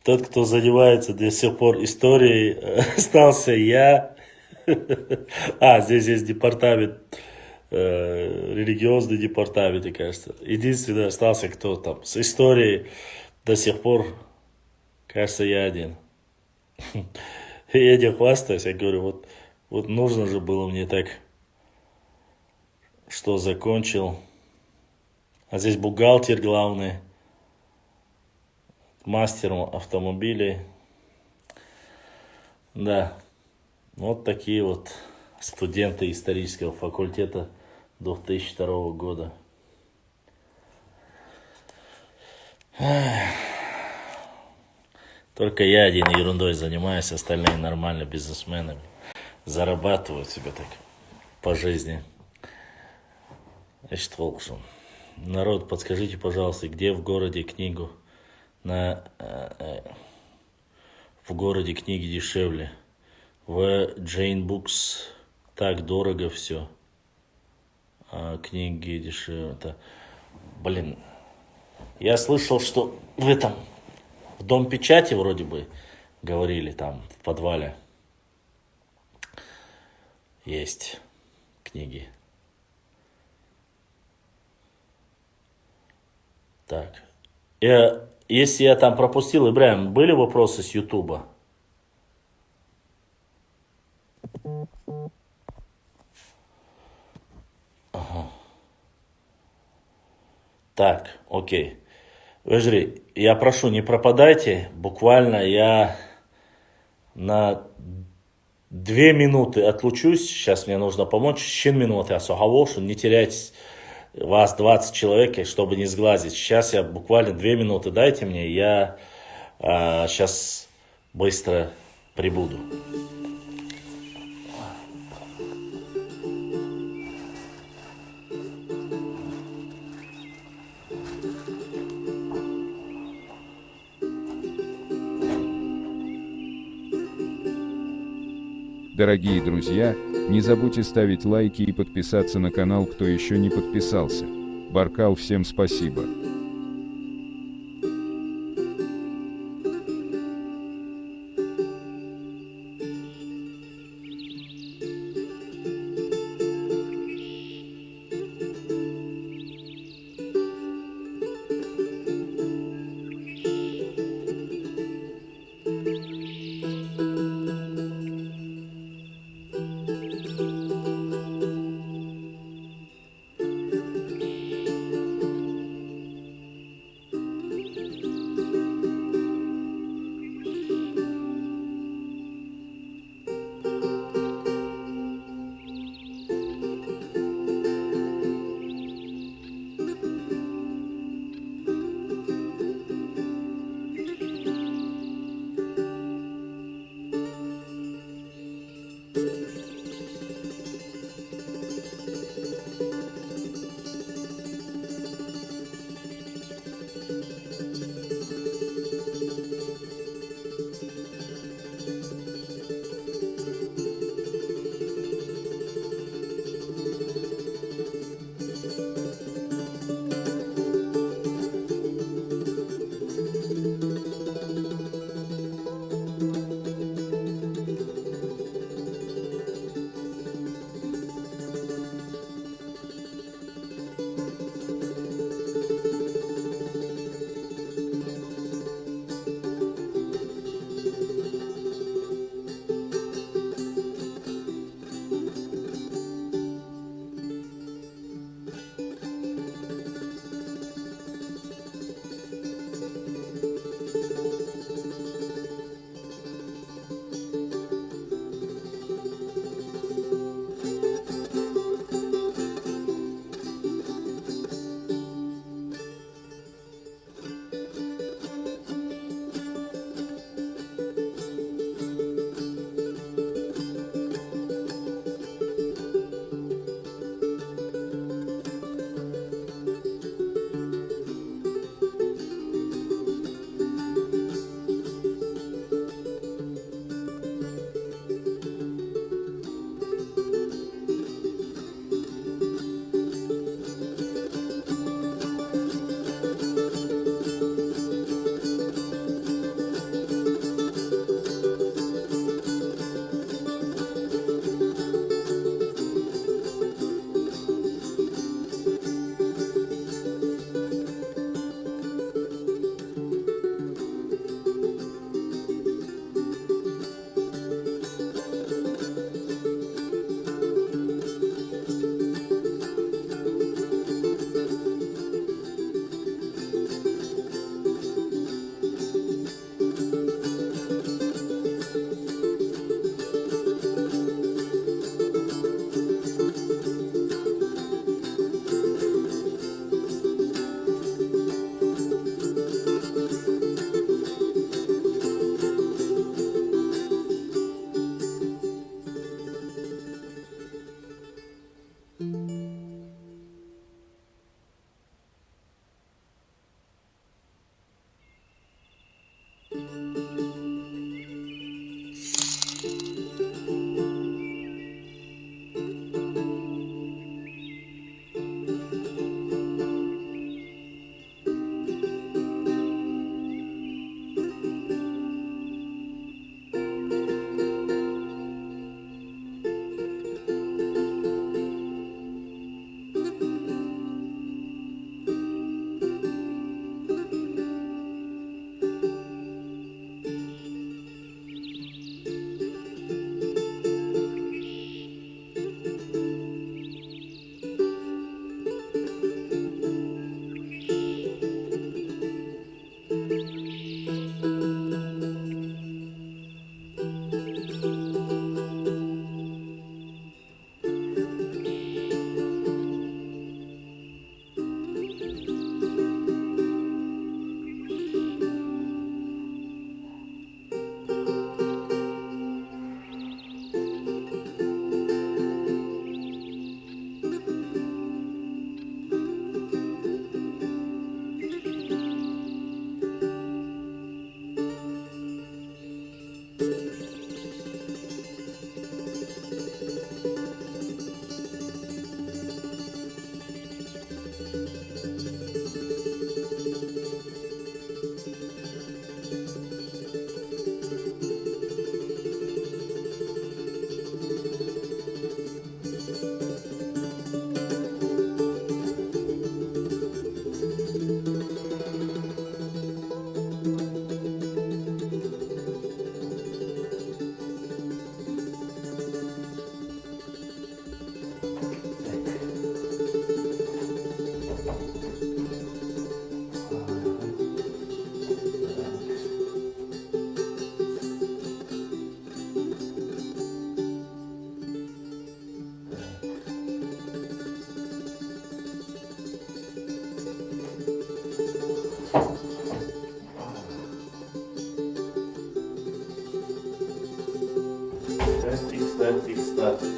тот, кто занимается до сих пор историей, остался я. Здесь есть департамент, религиозный департамент, кажется. Единственный остался, кто там с историей до сих пор, кажется, я один. Я не хвастаюсь, я говорю, вот нужно же было мне так, что закончил. А здесь бухгалтер главный, мастером автомобилей. Да, вот такие вот студенты исторического факультета 2002 года. Только я один ерундой занимаюсь, остальные нормально бизнесменами. Зарабатывают себе так по жизни. Народ, подскажите, пожалуйста, где в городе книгу в городе книги дешевле? В Jane Books так дорого все. А книги дешевле. Блин, Я слышал, что в этом, в Дом печати вроде бы говорили там в подвале есть книги. Так. Если я там пропустил, Ибраим, были вопросы с Ютуба? Так, окей. Вежри, я прошу, не пропадайте. Буквально я на 2 минуты отлучусь. Сейчас мне нужно помочь. 5 минут я соговошу. Не теряйтесь. Вас 20 человек, чтобы не сглазить. Сейчас я буквально 2 минуты дайте мне. Я сейчас быстро прибуду. Дорогие друзья, не забудьте ставить лайки и подписаться на канал, кто еще не подписался. Баркал, всем спасибо.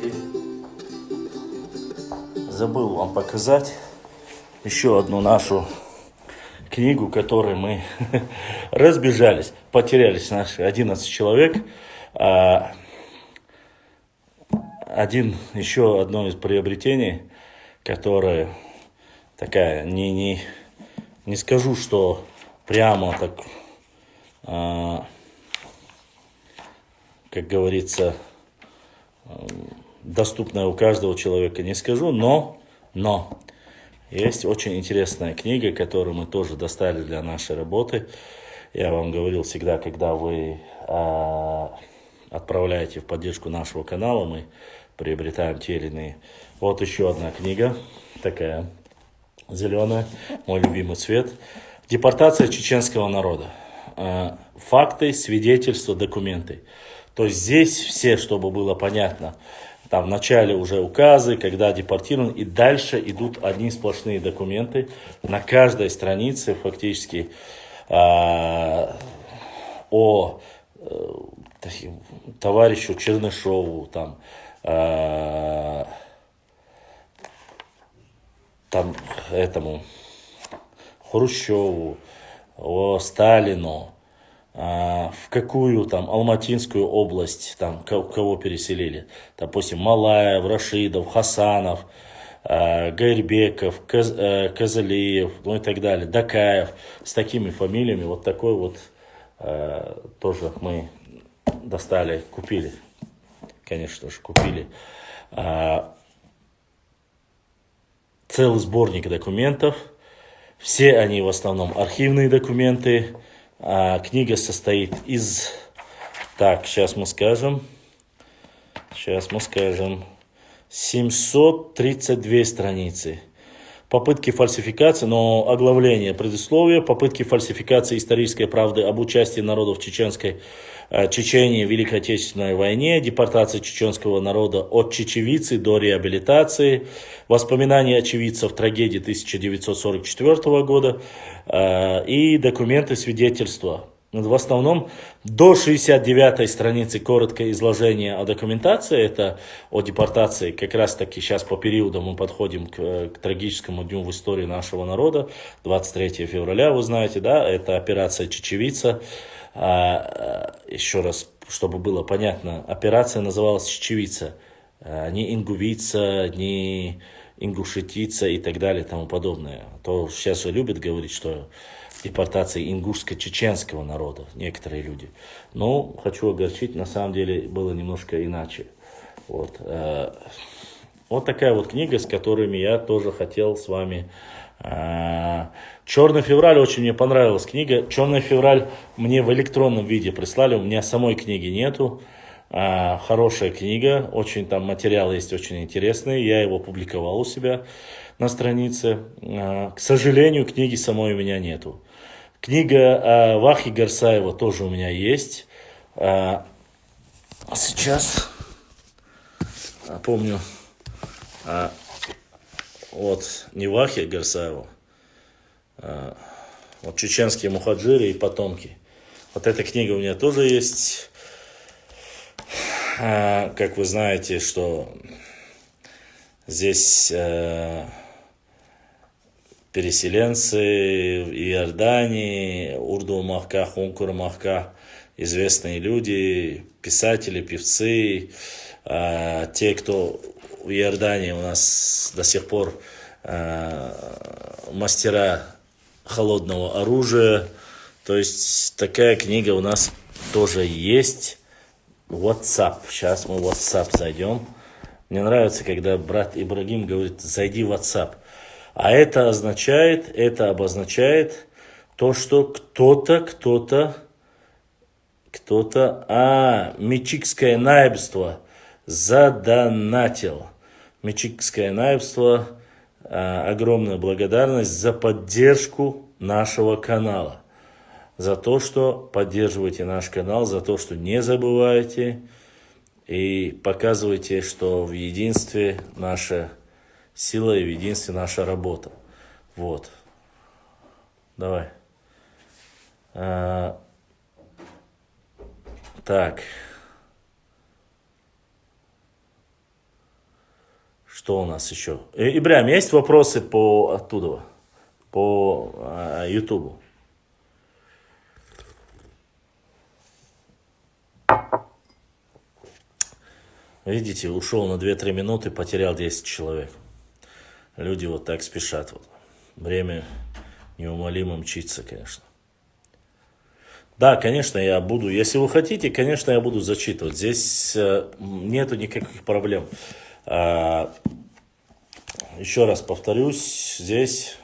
И забыл вам показать еще одну нашу книгу, которой мы разбежались, потерялись наши 11 человек. Еще одно из приобретений, которое такая, не скажу, что прямо так, как говорится, доступная у каждого человека, не скажу, но есть очень интересная книга, которую мы тоже достали для нашей работы. Я вам говорил всегда, когда вы отправляете в поддержку нашего канала, мы приобретаем те или иные. Вот еще одна книга, такая зеленая, мой любимый цвет. Депортация чеченского народа. Факты, свидетельства, документы. То есть здесь все, чтобы было понятно, там в начале уже указы, когда депортирован, и дальше идут одни сплошные документы. На каждой странице фактически о товарищу Чернышову, там этому Хрущеву, о Сталину, в какую там Алматинскую область, там кого переселили. Допустим, Малаев, Рашидов, Хасанов, Гайрбеков, Казалиев, ну и так далее, Дакаев, с такими фамилиями. Вот такой вот тоже мы достали, купили. Конечно же, купили. Целый сборник документов. Все они в основном архивные документы. Книга состоит из... Так, сейчас мы скажем. 732 страницы. Попытки фальсификации, но оглавление, предисловие, попытки фальсификации исторической правды об участии народов Чечении в Великой Отечественной войне, депортация чеченского народа от чечевицы до реабилитации, воспоминания очевидцев трагедии 1944 года и документы свидетельства. В основном до 69-й страницы короткое изложение о документации, это о депортации, как раз таки сейчас по периоду мы подходим к трагическому дню в истории нашего народа, 23 февраля, вы знаете, да, это операция «Чечевица». Еще раз, чтобы было понятно, операция называлась «Чечевица», не «Ингувица», не «Ингушетица» и так далее и тому подобное. То сейчас же любят говорить, что депортации ингушско-чеченского народа, некоторые люди. Но хочу огорчить, на самом деле было немножко иначе. Вот такая вот книга, с которыми я тоже хотел с вами. «Черный февраль», очень мне понравилась книга. «Черный февраль» мне в электронном виде прислали, у меня самой книги нету. Хорошая книга, очень там материал есть очень интересный, я его публиковал у себя на странице. К сожалению, книги самой у меня нету. Книга Вахи Гарсаева тоже у меня есть. Сейчас помню, вот не Вахи Гарсаева, вот чеченские мухаджиры и потомки. Вот эта книга у меня тоже есть. Как вы знаете, что здесь переселенцы в Иордании, Урду-Махка, Хункур-Махка, известные люди, писатели, певцы, те, кто в Иордании у нас до сих пор мастера холодного оружия. То есть такая книга у нас тоже есть. WhatsApp. Сейчас мы в WhatsApp зайдем. Мне нравится, когда брат Ибрагим говорит, зайди в WhatsApp. А это обозначает то, что кто-то, Мечикское наибство задонатил. Мечикское наибство, огромная благодарность за поддержку нашего канала. За то, что поддерживаете наш канал, за то, что не забываете и показываете, что в единстве наша сила и в единстве наша работа. Вот. Давай. Так. Что у нас еще? Ибрahim, есть вопросы по оттуда, по Ютубу? Видите, ушел на 2-3 минуты, потерял 10 человек. Люди вот так спешат. Вот. Время неумолимо мчится, конечно. Да, конечно, я буду. Если вы хотите, конечно, я буду зачитывать. Здесь нету никаких проблем. Еще раз повторюсь, здесь...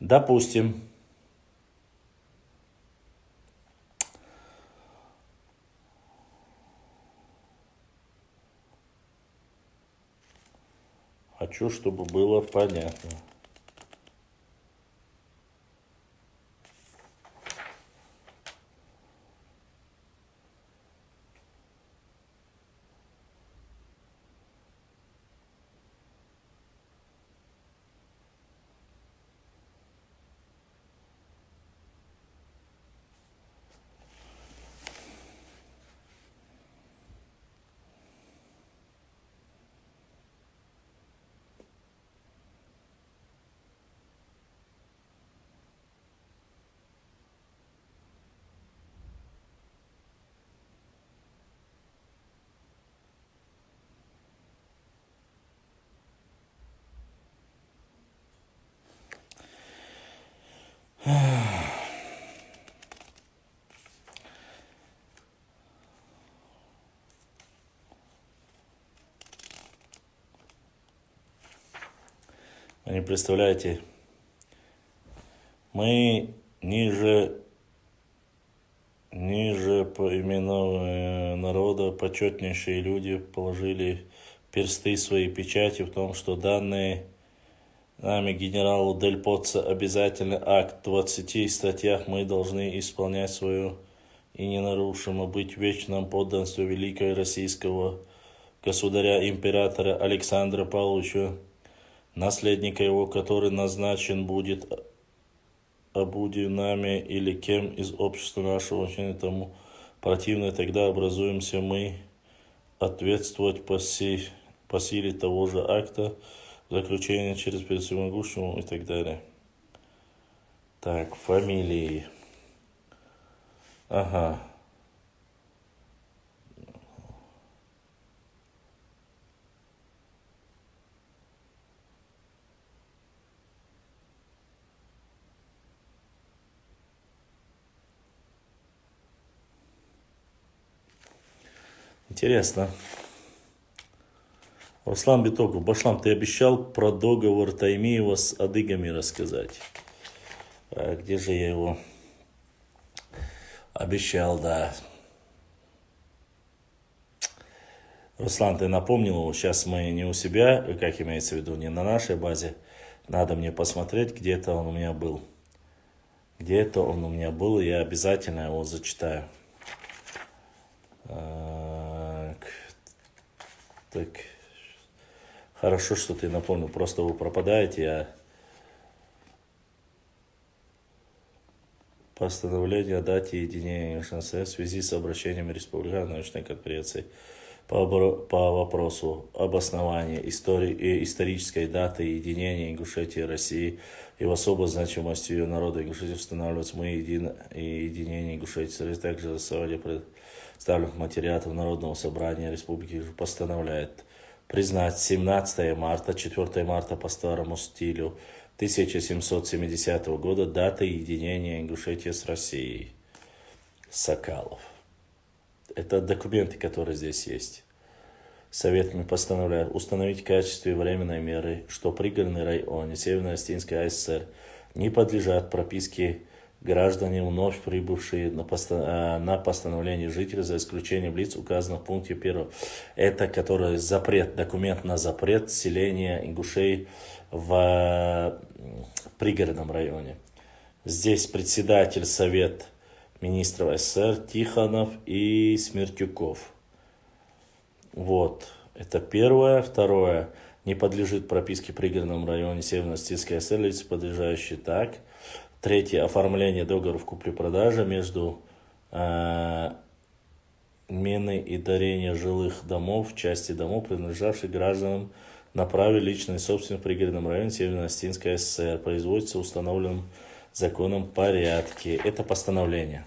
Допустим, хочу, чтобы было понятно. Вы не представляете, мы ниже поименованного народа, почетнейшие люди, положили персты свои печати в том, что данные нами генералу Дель Поццо обязательный акт в 20 статьях мы должны исполнять свою и ненарушимо быть в вечном подданстве великого российского государя императора Александра Павловича, наследника его, который назначен будет нами или кем из общества нашего, тому противно, тогда образуемся мы ответствовать по силе того же акта, заключение через всемогущего и так далее. Так, фамилии. Ага. Интересно. Руслан Битоков. Башлам, ты обещал про договор Таймиева с адыгами рассказать. А где же я его? Обещал, да. Руслан, ты напомнил его. Сейчас мы не у себя, как имеется в виду, не на нашей базе. Надо мне посмотреть, где-то он у меня был. Где-то он у меня был, и я обязательно его зачитаю. Так. Хорошо, что ты напомнил. Просто вы пропадаете, постановление о дате единения в связи с обращением Республиканской научной конференции по вопросу об основании исторической даты единения Ингушетии и России и в особо значимости ее народа Ингушетии устанавливается мы единение Ингушетии. Также заседание представленных материалов Народного собрания Республики постановляет признать 17 марта, 4 марта по старому стилю 1770 года датой единения Ингушетии с Россией. Сокалов. Это документы, которые здесь есть. Советами постановляют установить в качестве временной меры, что пригородный район Северно-Остинской АССР не подлежат прописке граждане, вновь прибывшие на постановление жителей, за исключением лиц, указанных в пункте 1. Это который запрет, документ на запрет селения ингушей в пригородном районе. Здесь председатель Совет министров СССР Тихонов и Смертюков. Вот, это первое. Второе. не подлежит прописке в пригородном районе Северо-Осетинской ССР, лица, подлежащие так. Третье. Оформление договоров купли-продажи между мены и дарения жилых домов, части домов, принадлежавших гражданам на праве личной собственности в пригородном районе Северо-Осетинской ССР, производится в установленном законом порядке. Это постановление.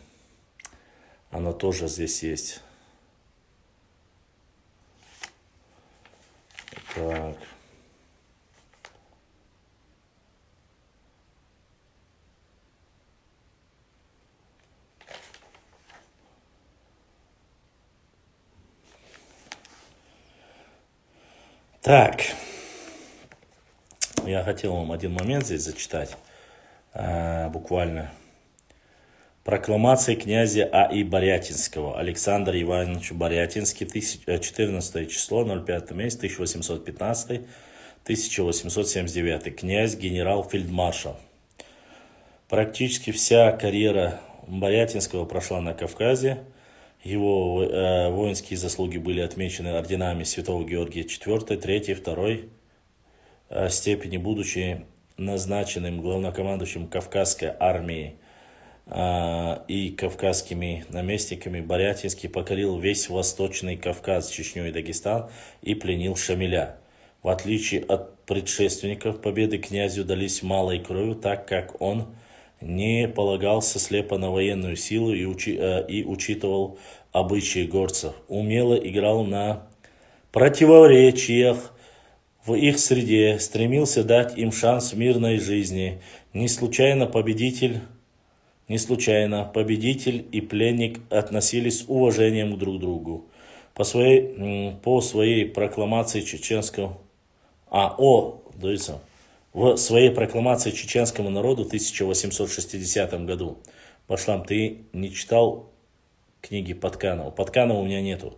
Оно тоже здесь есть. Так. Так, я хотел вам один момент здесь зачитать, буквально. Прокламация князя А.И. Борятинского, Александр Иванович Борятинский, 14 число, 05 месяц, 1815-1879, князь, генерал-фельдмаршал. Практически вся карьера Борятинского прошла на Кавказе. Его воинские заслуги были отмечены орденами Святого Георгия IV, 3, 2 степени, будучи назначенным главнокомандующим Кавказской армией и кавказскими наместниками. Борятинский покорил весь Восточный Кавказ, Чечню и Дагестан и пленил Шамиля. В отличие от предшественников, победы князю дались малой кровью, так как он не полагался слепо на военную силу и учитывал обычаи горцев. Умело играл на противоречиях в их среде, стремился дать им шанс в мирной жизни. Не случайно победитель и пленник относились с уважением друг к другу. По своей прокламации в своей прокламации чеченскому народу в 1860 году. Башлам, ты не читал книги Подканова? Подканова у меня нету.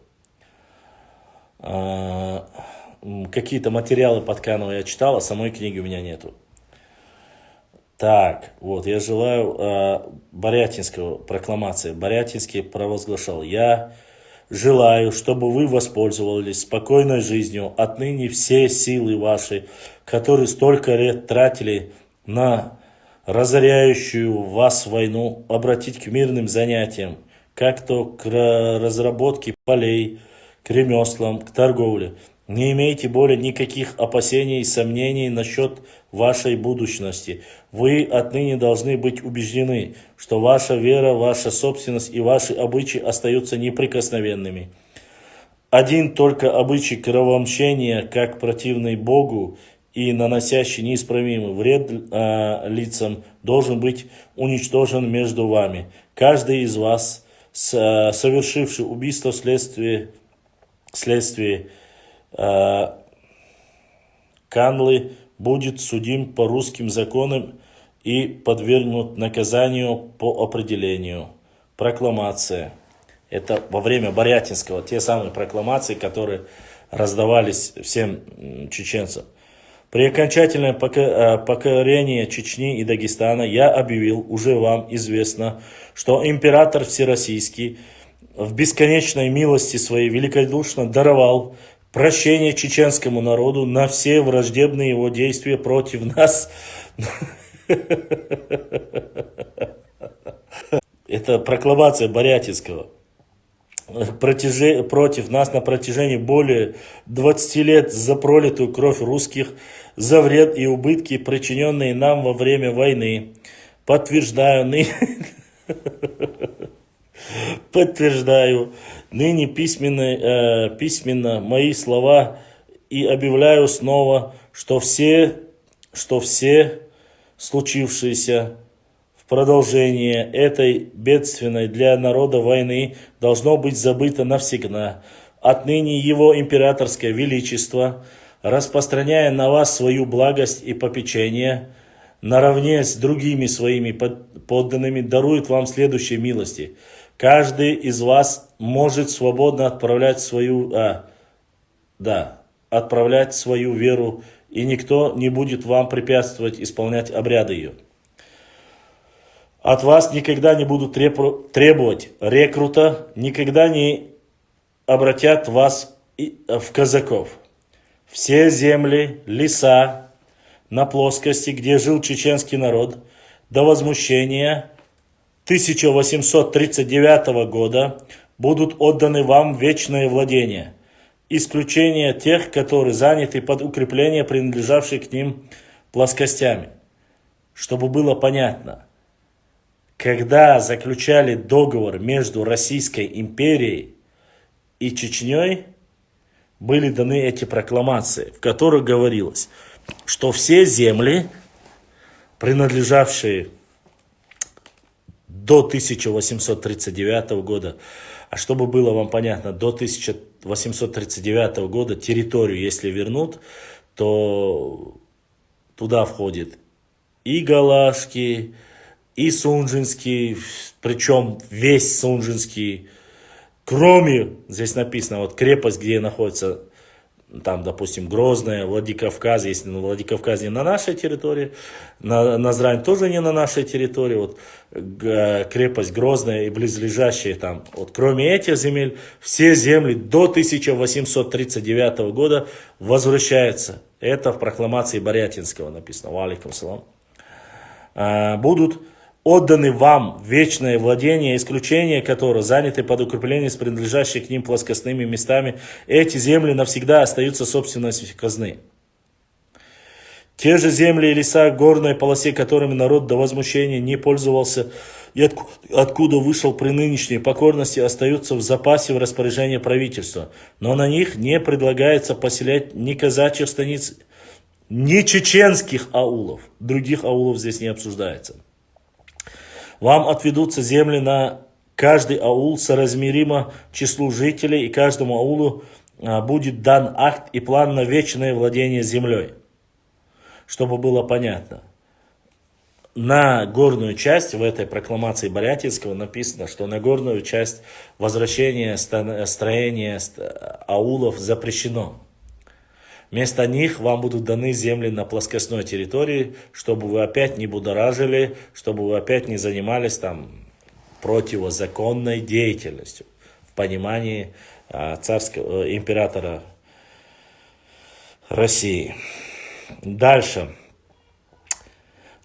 Какие-то материалы Подканова я читал, а самой книги у меня нету. Так, вот, я желаю Борятинского прокламации. Борятинский провозглашал: я желаю, чтобы вы воспользовались спокойной жизнью. Отныне все силы ваши, которые столько лет тратили на разоряющую вас войну, обратить к мирным занятиям, как то к разработке полей, к ремеслам, к торговле. Не имейте более никаких опасений и сомнений насчет вашей будущности. Вы отныне должны быть убеждены, что ваша вера, ваша собственность и ваши обычаи остаются неприкосновенными. Один только обычай кровомщения, как противный Богу и наносящий неисправимый вред лицам, должен быть уничтожен между вами. Каждый из вас, совершивший убийство вследствие Канлы, будет судим по русским законам и подвергнут наказанию по определению. Прокламация. Это во время Борятинского, те самые прокламации, которые раздавались всем чеченцам. При окончательном покорении Чечни и Дагестана я объявил, уже вам известно, что император Всероссийский в бесконечной милости своей великодушно даровал прощение чеченскому народу на все враждебные его действия против нас. Это прокламация Борятинского. Против нас на протяжении более 20 лет за пролитую кровь русских, за вред и убытки, причиненные нам во время войны. Подтверждаю ныне письменно мои слова и объявляю снова, что все случившееся в продолжение этой бедственной для народа войны должно быть забыто навсегда. Отныне его императорское величество, распространяя на вас свою благость и попечение, наравне с другими своими подданными, дарует вам следующие милости. Каждый из вас может свободно отправлять свою веру, и никто не будет вам препятствовать исполнять обряды ее. От вас никогда не будут требовать рекрута, никогда не обратят вас в казаков. все земли, леса на плоскости, где жил чеченский народ, до возмущения 1839 года будут отданы вам в вечное владение. Исключение тех, которые заняты под укрепление принадлежавших к ним плоскостями. Чтобы было понятно, когда заключали договор между Российской империей и Чечней, были даны эти прокламации, в которых говорилось, что все земли, принадлежавшие до 1839 года, а чтобы было вам понятно, до 1839 года территорию, если вернут, то туда входит и Галашки, и Сунжинский, причем весь Сунжинский, кроме, здесь написано, вот крепость, где находится, там, допустим, Грозная, Владикавказ, если на Владикавказ не на нашей территории, Назрань тоже не на нашей территории, вот крепость Грозная и близлежащие там, вот кроме этих земель, все земли до 1839 года возвращаются. Это в прокламации Борятинского написано, валикум салам. Будут отданы вам вечное владение, исключение которого заняты под укрепление с принадлежащих к ним плоскостными местами. Эти земли навсегда остаются собственностью казны. Те же земли и леса горной полосе, которыми народ до возмущения не пользовался и откуда вышел при нынешней покорности, остаются в запасе в распоряжении правительства. Но на них не предлагается поселять ни казачьих станиц, ни чеченских аулов. Других аулов здесь не обсуждается. Вам отведутся земли на каждый аул соразмеримо числу жителей, и каждому аулу будет дан акт и план на вечное владение землей. Чтобы было понятно, на горную часть в этой прокламации Борятинского написано, что на горную часть возвращение строения аулов запрещено. Вместо них вам будут даны земли на плоскостной территории, чтобы вы опять не будоражили, чтобы вы опять не занимались там противозаконной деятельностью в понимании царского императора России. Дальше.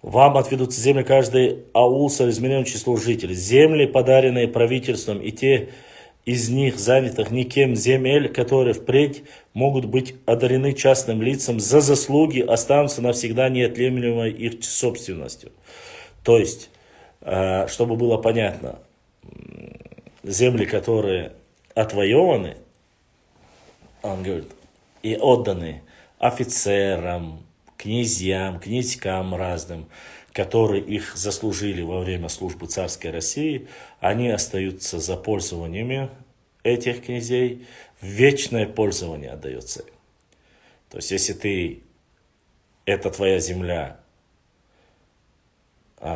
Вам отведутся земли каждый аул с измеренным числом жителей. Земли, подаренные правительством, и те из них занятых никем земель, которые впредь могут быть одарены частным лицам за заслуги, останутся навсегда неотъемлемой их собственностью. То есть, чтобы было понятно, земли, которые отвоеваны, он говорит, и отданы офицерам, князьям, князькам разным, которые их заслужили во время службы царской России, они остаются за пользованиями этих князей, в вечное пользование отдается. То есть, если это твоя земля,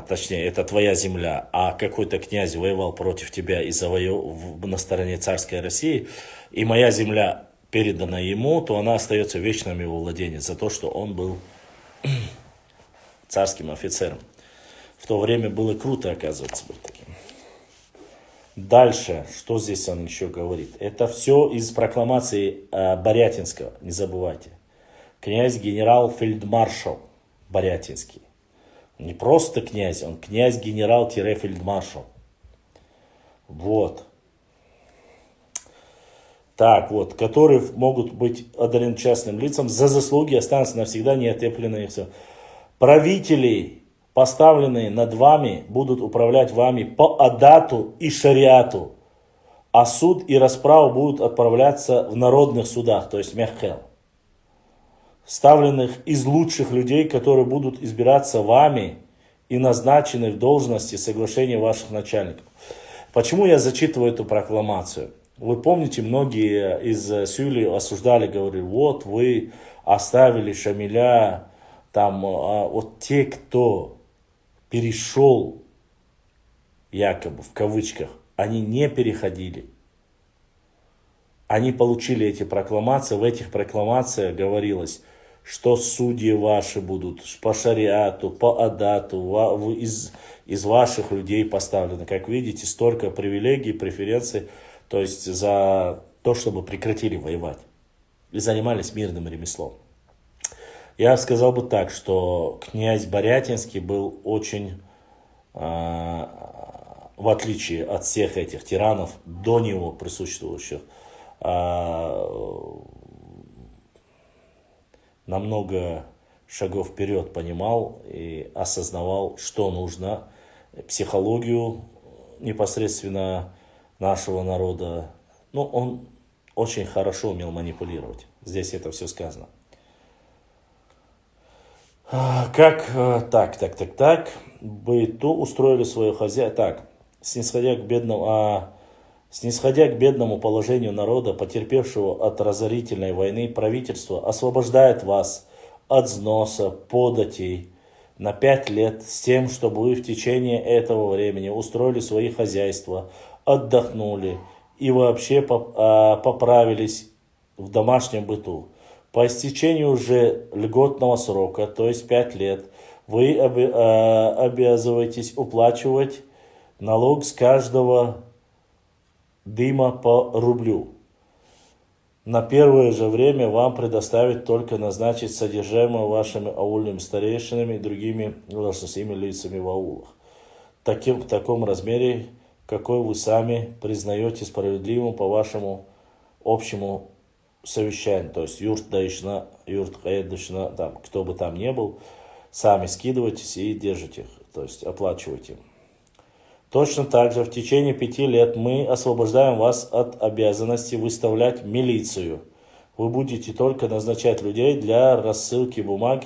точнее, это твоя земля, а какой-то князь воевал против тебя и завоевал на стороне царской России, и моя земля передана ему, то она остается в вечном его владении за то, что он был царским офицером. В то время было круто, оказывается, быть таким. Дальше, что здесь он еще говорит? Это все из прокламации Борятинского, не забывайте. Князь-генерал-фельдмаршал Борятинский. Не просто князь, он князь-генерал-фельдмаршал. Вот. Так вот, которые могут быть одарены частным лицам за заслуги, останутся навсегда неотъемлемые. Правители, поставленные над вами, будут управлять вами по адату и шариату, а суд и расправа будут отправляться в народных судах, то есть меххел, ставленных из лучших людей, которые будут избираться вами и назначены в должности соглашения ваших начальников. Почему я зачитываю эту прокламацию? Вы помните, многие из Сюли осуждали, говорили, вот вы оставили Шамиля, там, вот те, кто перешел, якобы, в кавычках, они не переходили. Они получили эти прокламации, в этих прокламациях говорилось, что судьи ваши будут по шариату, по адату, из ваших людей поставлены. Как видите, столько привилегий, преференций, то есть за то, чтобы прекратили воевать. и занимались мирным ремеслом. Я сказал бы так, что князь Борятинский был очень, в отличие от всех этих тиранов, до него присутствующих, намного шагов вперед понимал и осознавал, что нужно, психологию непосредственно нашего народа. Ну, он очень хорошо умел манипулировать. Здесь это все сказано. Так. Быту устроили свое хозяйство. Так, снисходя к бедному положению народа, потерпевшего от разорительной войны, правительство освобождает вас от взноса, податей на 5 лет с тем, чтобы вы в течение этого времени устроили свои хозяйства, отдохнули и вообще поправились в домашнем быту. По истечению уже льготного срока, то есть 5 лет, вы обязываетесь уплачивать налог с каждого дыма по рублю. На первое же время вам предоставят только назначить содержимое вашими аульными старейшинами и другими должностными лицами в аулах. В таком размере, какой вы сами признаете справедливым по вашему общему совещанию. То есть юрт дайшна, юрт каэдышна, там, кто бы там ни был, сами скидывайтесь и держите их, то есть оплачивайте. Точно так же в течение 5 лет мы освобождаем вас от обязанности выставлять милицию. Вы будете только назначать людей для рассылки бумаг,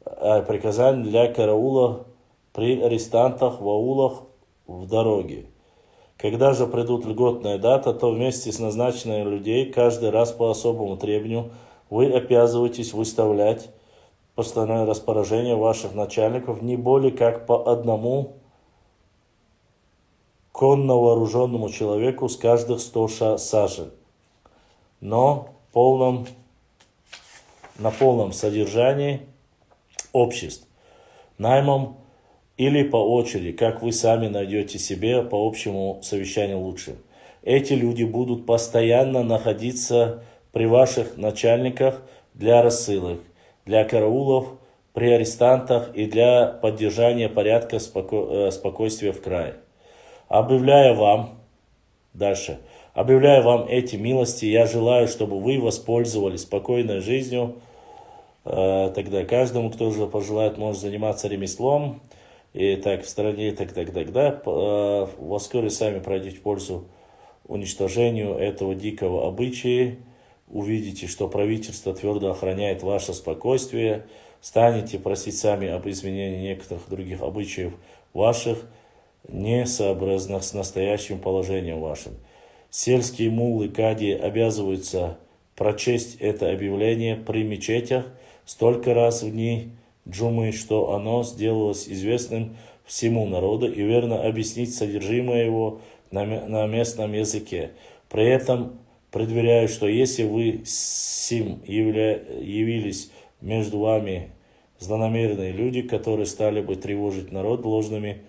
приказаний для караула при арестантах в аулах в дороге. Когда же придут льготная дата, то вместе с назначенными людей каждый раз по особому требованию вы обязываетесь выставлять постановленное распоряжение ваших начальников не более как по одному конно вооруженному человеку с каждых 100 сажен, но на полном содержании обществ, наймом или по очереди, как вы сами найдете себе по общему совещанию лучше. Эти люди будут постоянно находиться при ваших начальниках для рассылок, для караулов, при арестантах и для поддержания порядка спокойствия в крае. Объявляя вам эти милости, я желаю, чтобы вы воспользовались спокойной жизнью. Тогда каждому, кто же пожелает, может заниматься ремеслом. И так в стране, тогда вскоре сами пройдете в пользу уничтожению этого дикого обычая. Увидите, что правительство твердо охраняет ваше спокойствие. Станете просить сами об изменении некоторых других обычаев ваших, несообразных с настоящим положением вашим. Сельские муллы кади обязываются прочесть это объявление при мечетях столько раз в дни джумы, что оно сделалось известным всему народу, и верно объяснить содержимое его на местном языке. При этом предверяю, что если вы сим явились между вами злонамеренные люди, которые стали бы тревожить народ ложными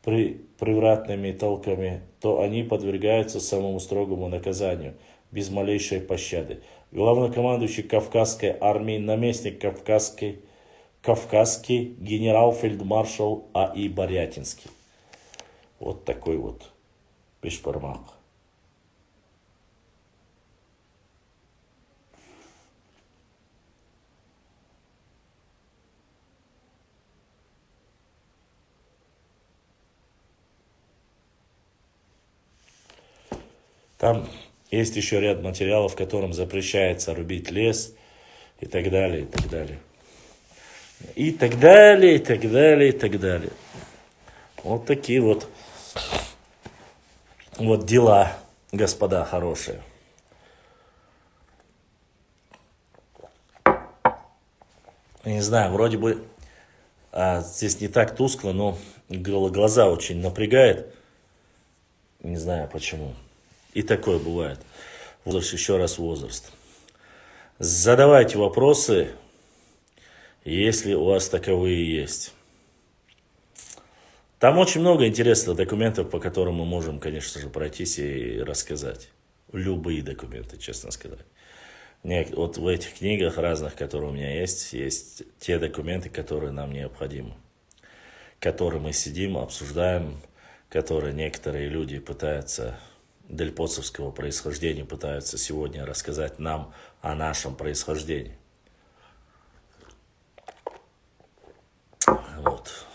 превратными толками, то они подвергаются самому строгому наказанию, без малейшей пощады. Главнокомандующий Кавказской армии, наместник Кавказский генерал-фельдмаршал А.И. Борятинский. Вот такой вот бешбармак. Там есть еще ряд материалов, в котором запрещается рубить лес и так далее, и так далее. И так далее, и так далее, и так далее. Вот такие вот дела, господа хорошие. Не знаю, вроде бы здесь не так тускло, но глаза очень напрягает. Не знаю почему. И такое бывает. Возраст, еще раз возраст. Задавайте вопросы, если у вас таковые есть. Там очень много интересных документов, по которым мы можем, конечно же, пройтись и рассказать. Любые документы, честно сказать. Вот в этих книгах разных, которые у меня есть те документы, которые нам необходимы, которые мы сидим, обсуждаем, которые некоторые люди пытаются, дельпоцевского происхождения, пытаются сегодня рассказать нам о нашем происхождении. Вот.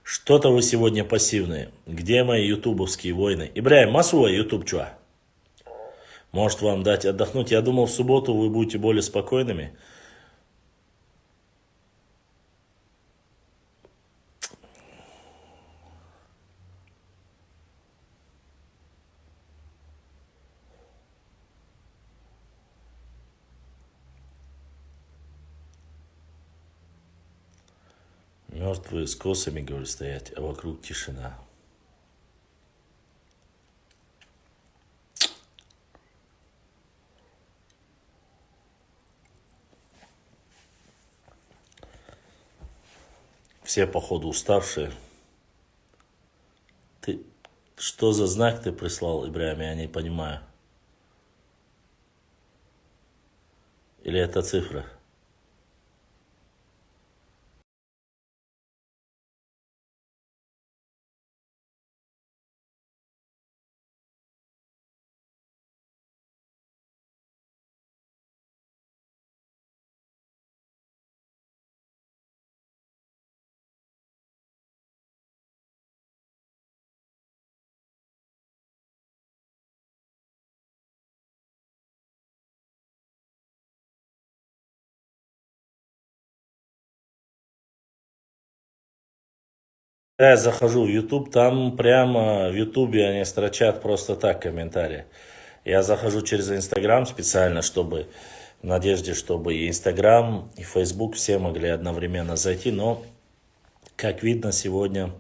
Что-то вы сегодня пассивные. Где мои ютубовские войны? Ибраим, масуа ютуб чуа. Может вам дать отдохнуть? Я думал, в субботу вы будете более спокойными. Мертвые с косами, говорю, стоять, а вокруг тишина. Все, походу, уставшие. Ты что за знак ты прислал, Ибраим, я не понимаю. Или это цифра? Я захожу в YouTube, там прямо в YouTube они строчат просто так комментарии. Я захожу через Instagram специально, чтобы, в надежде, чтобы и Instagram, и Facebook все могли одновременно зайти. Но, как видно, сегодня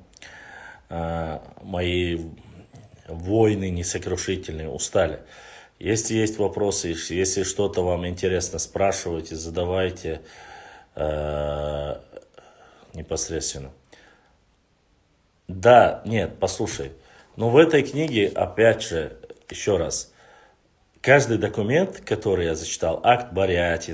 мои войны несокрушительные устали. Если есть вопросы, если что-то вам интересно, спрашивайте, задавайте непосредственно. Да, нет, послушай. Но в этой книге, опять же, еще раз, каждый документ, который я зачитал, акт Борятинский,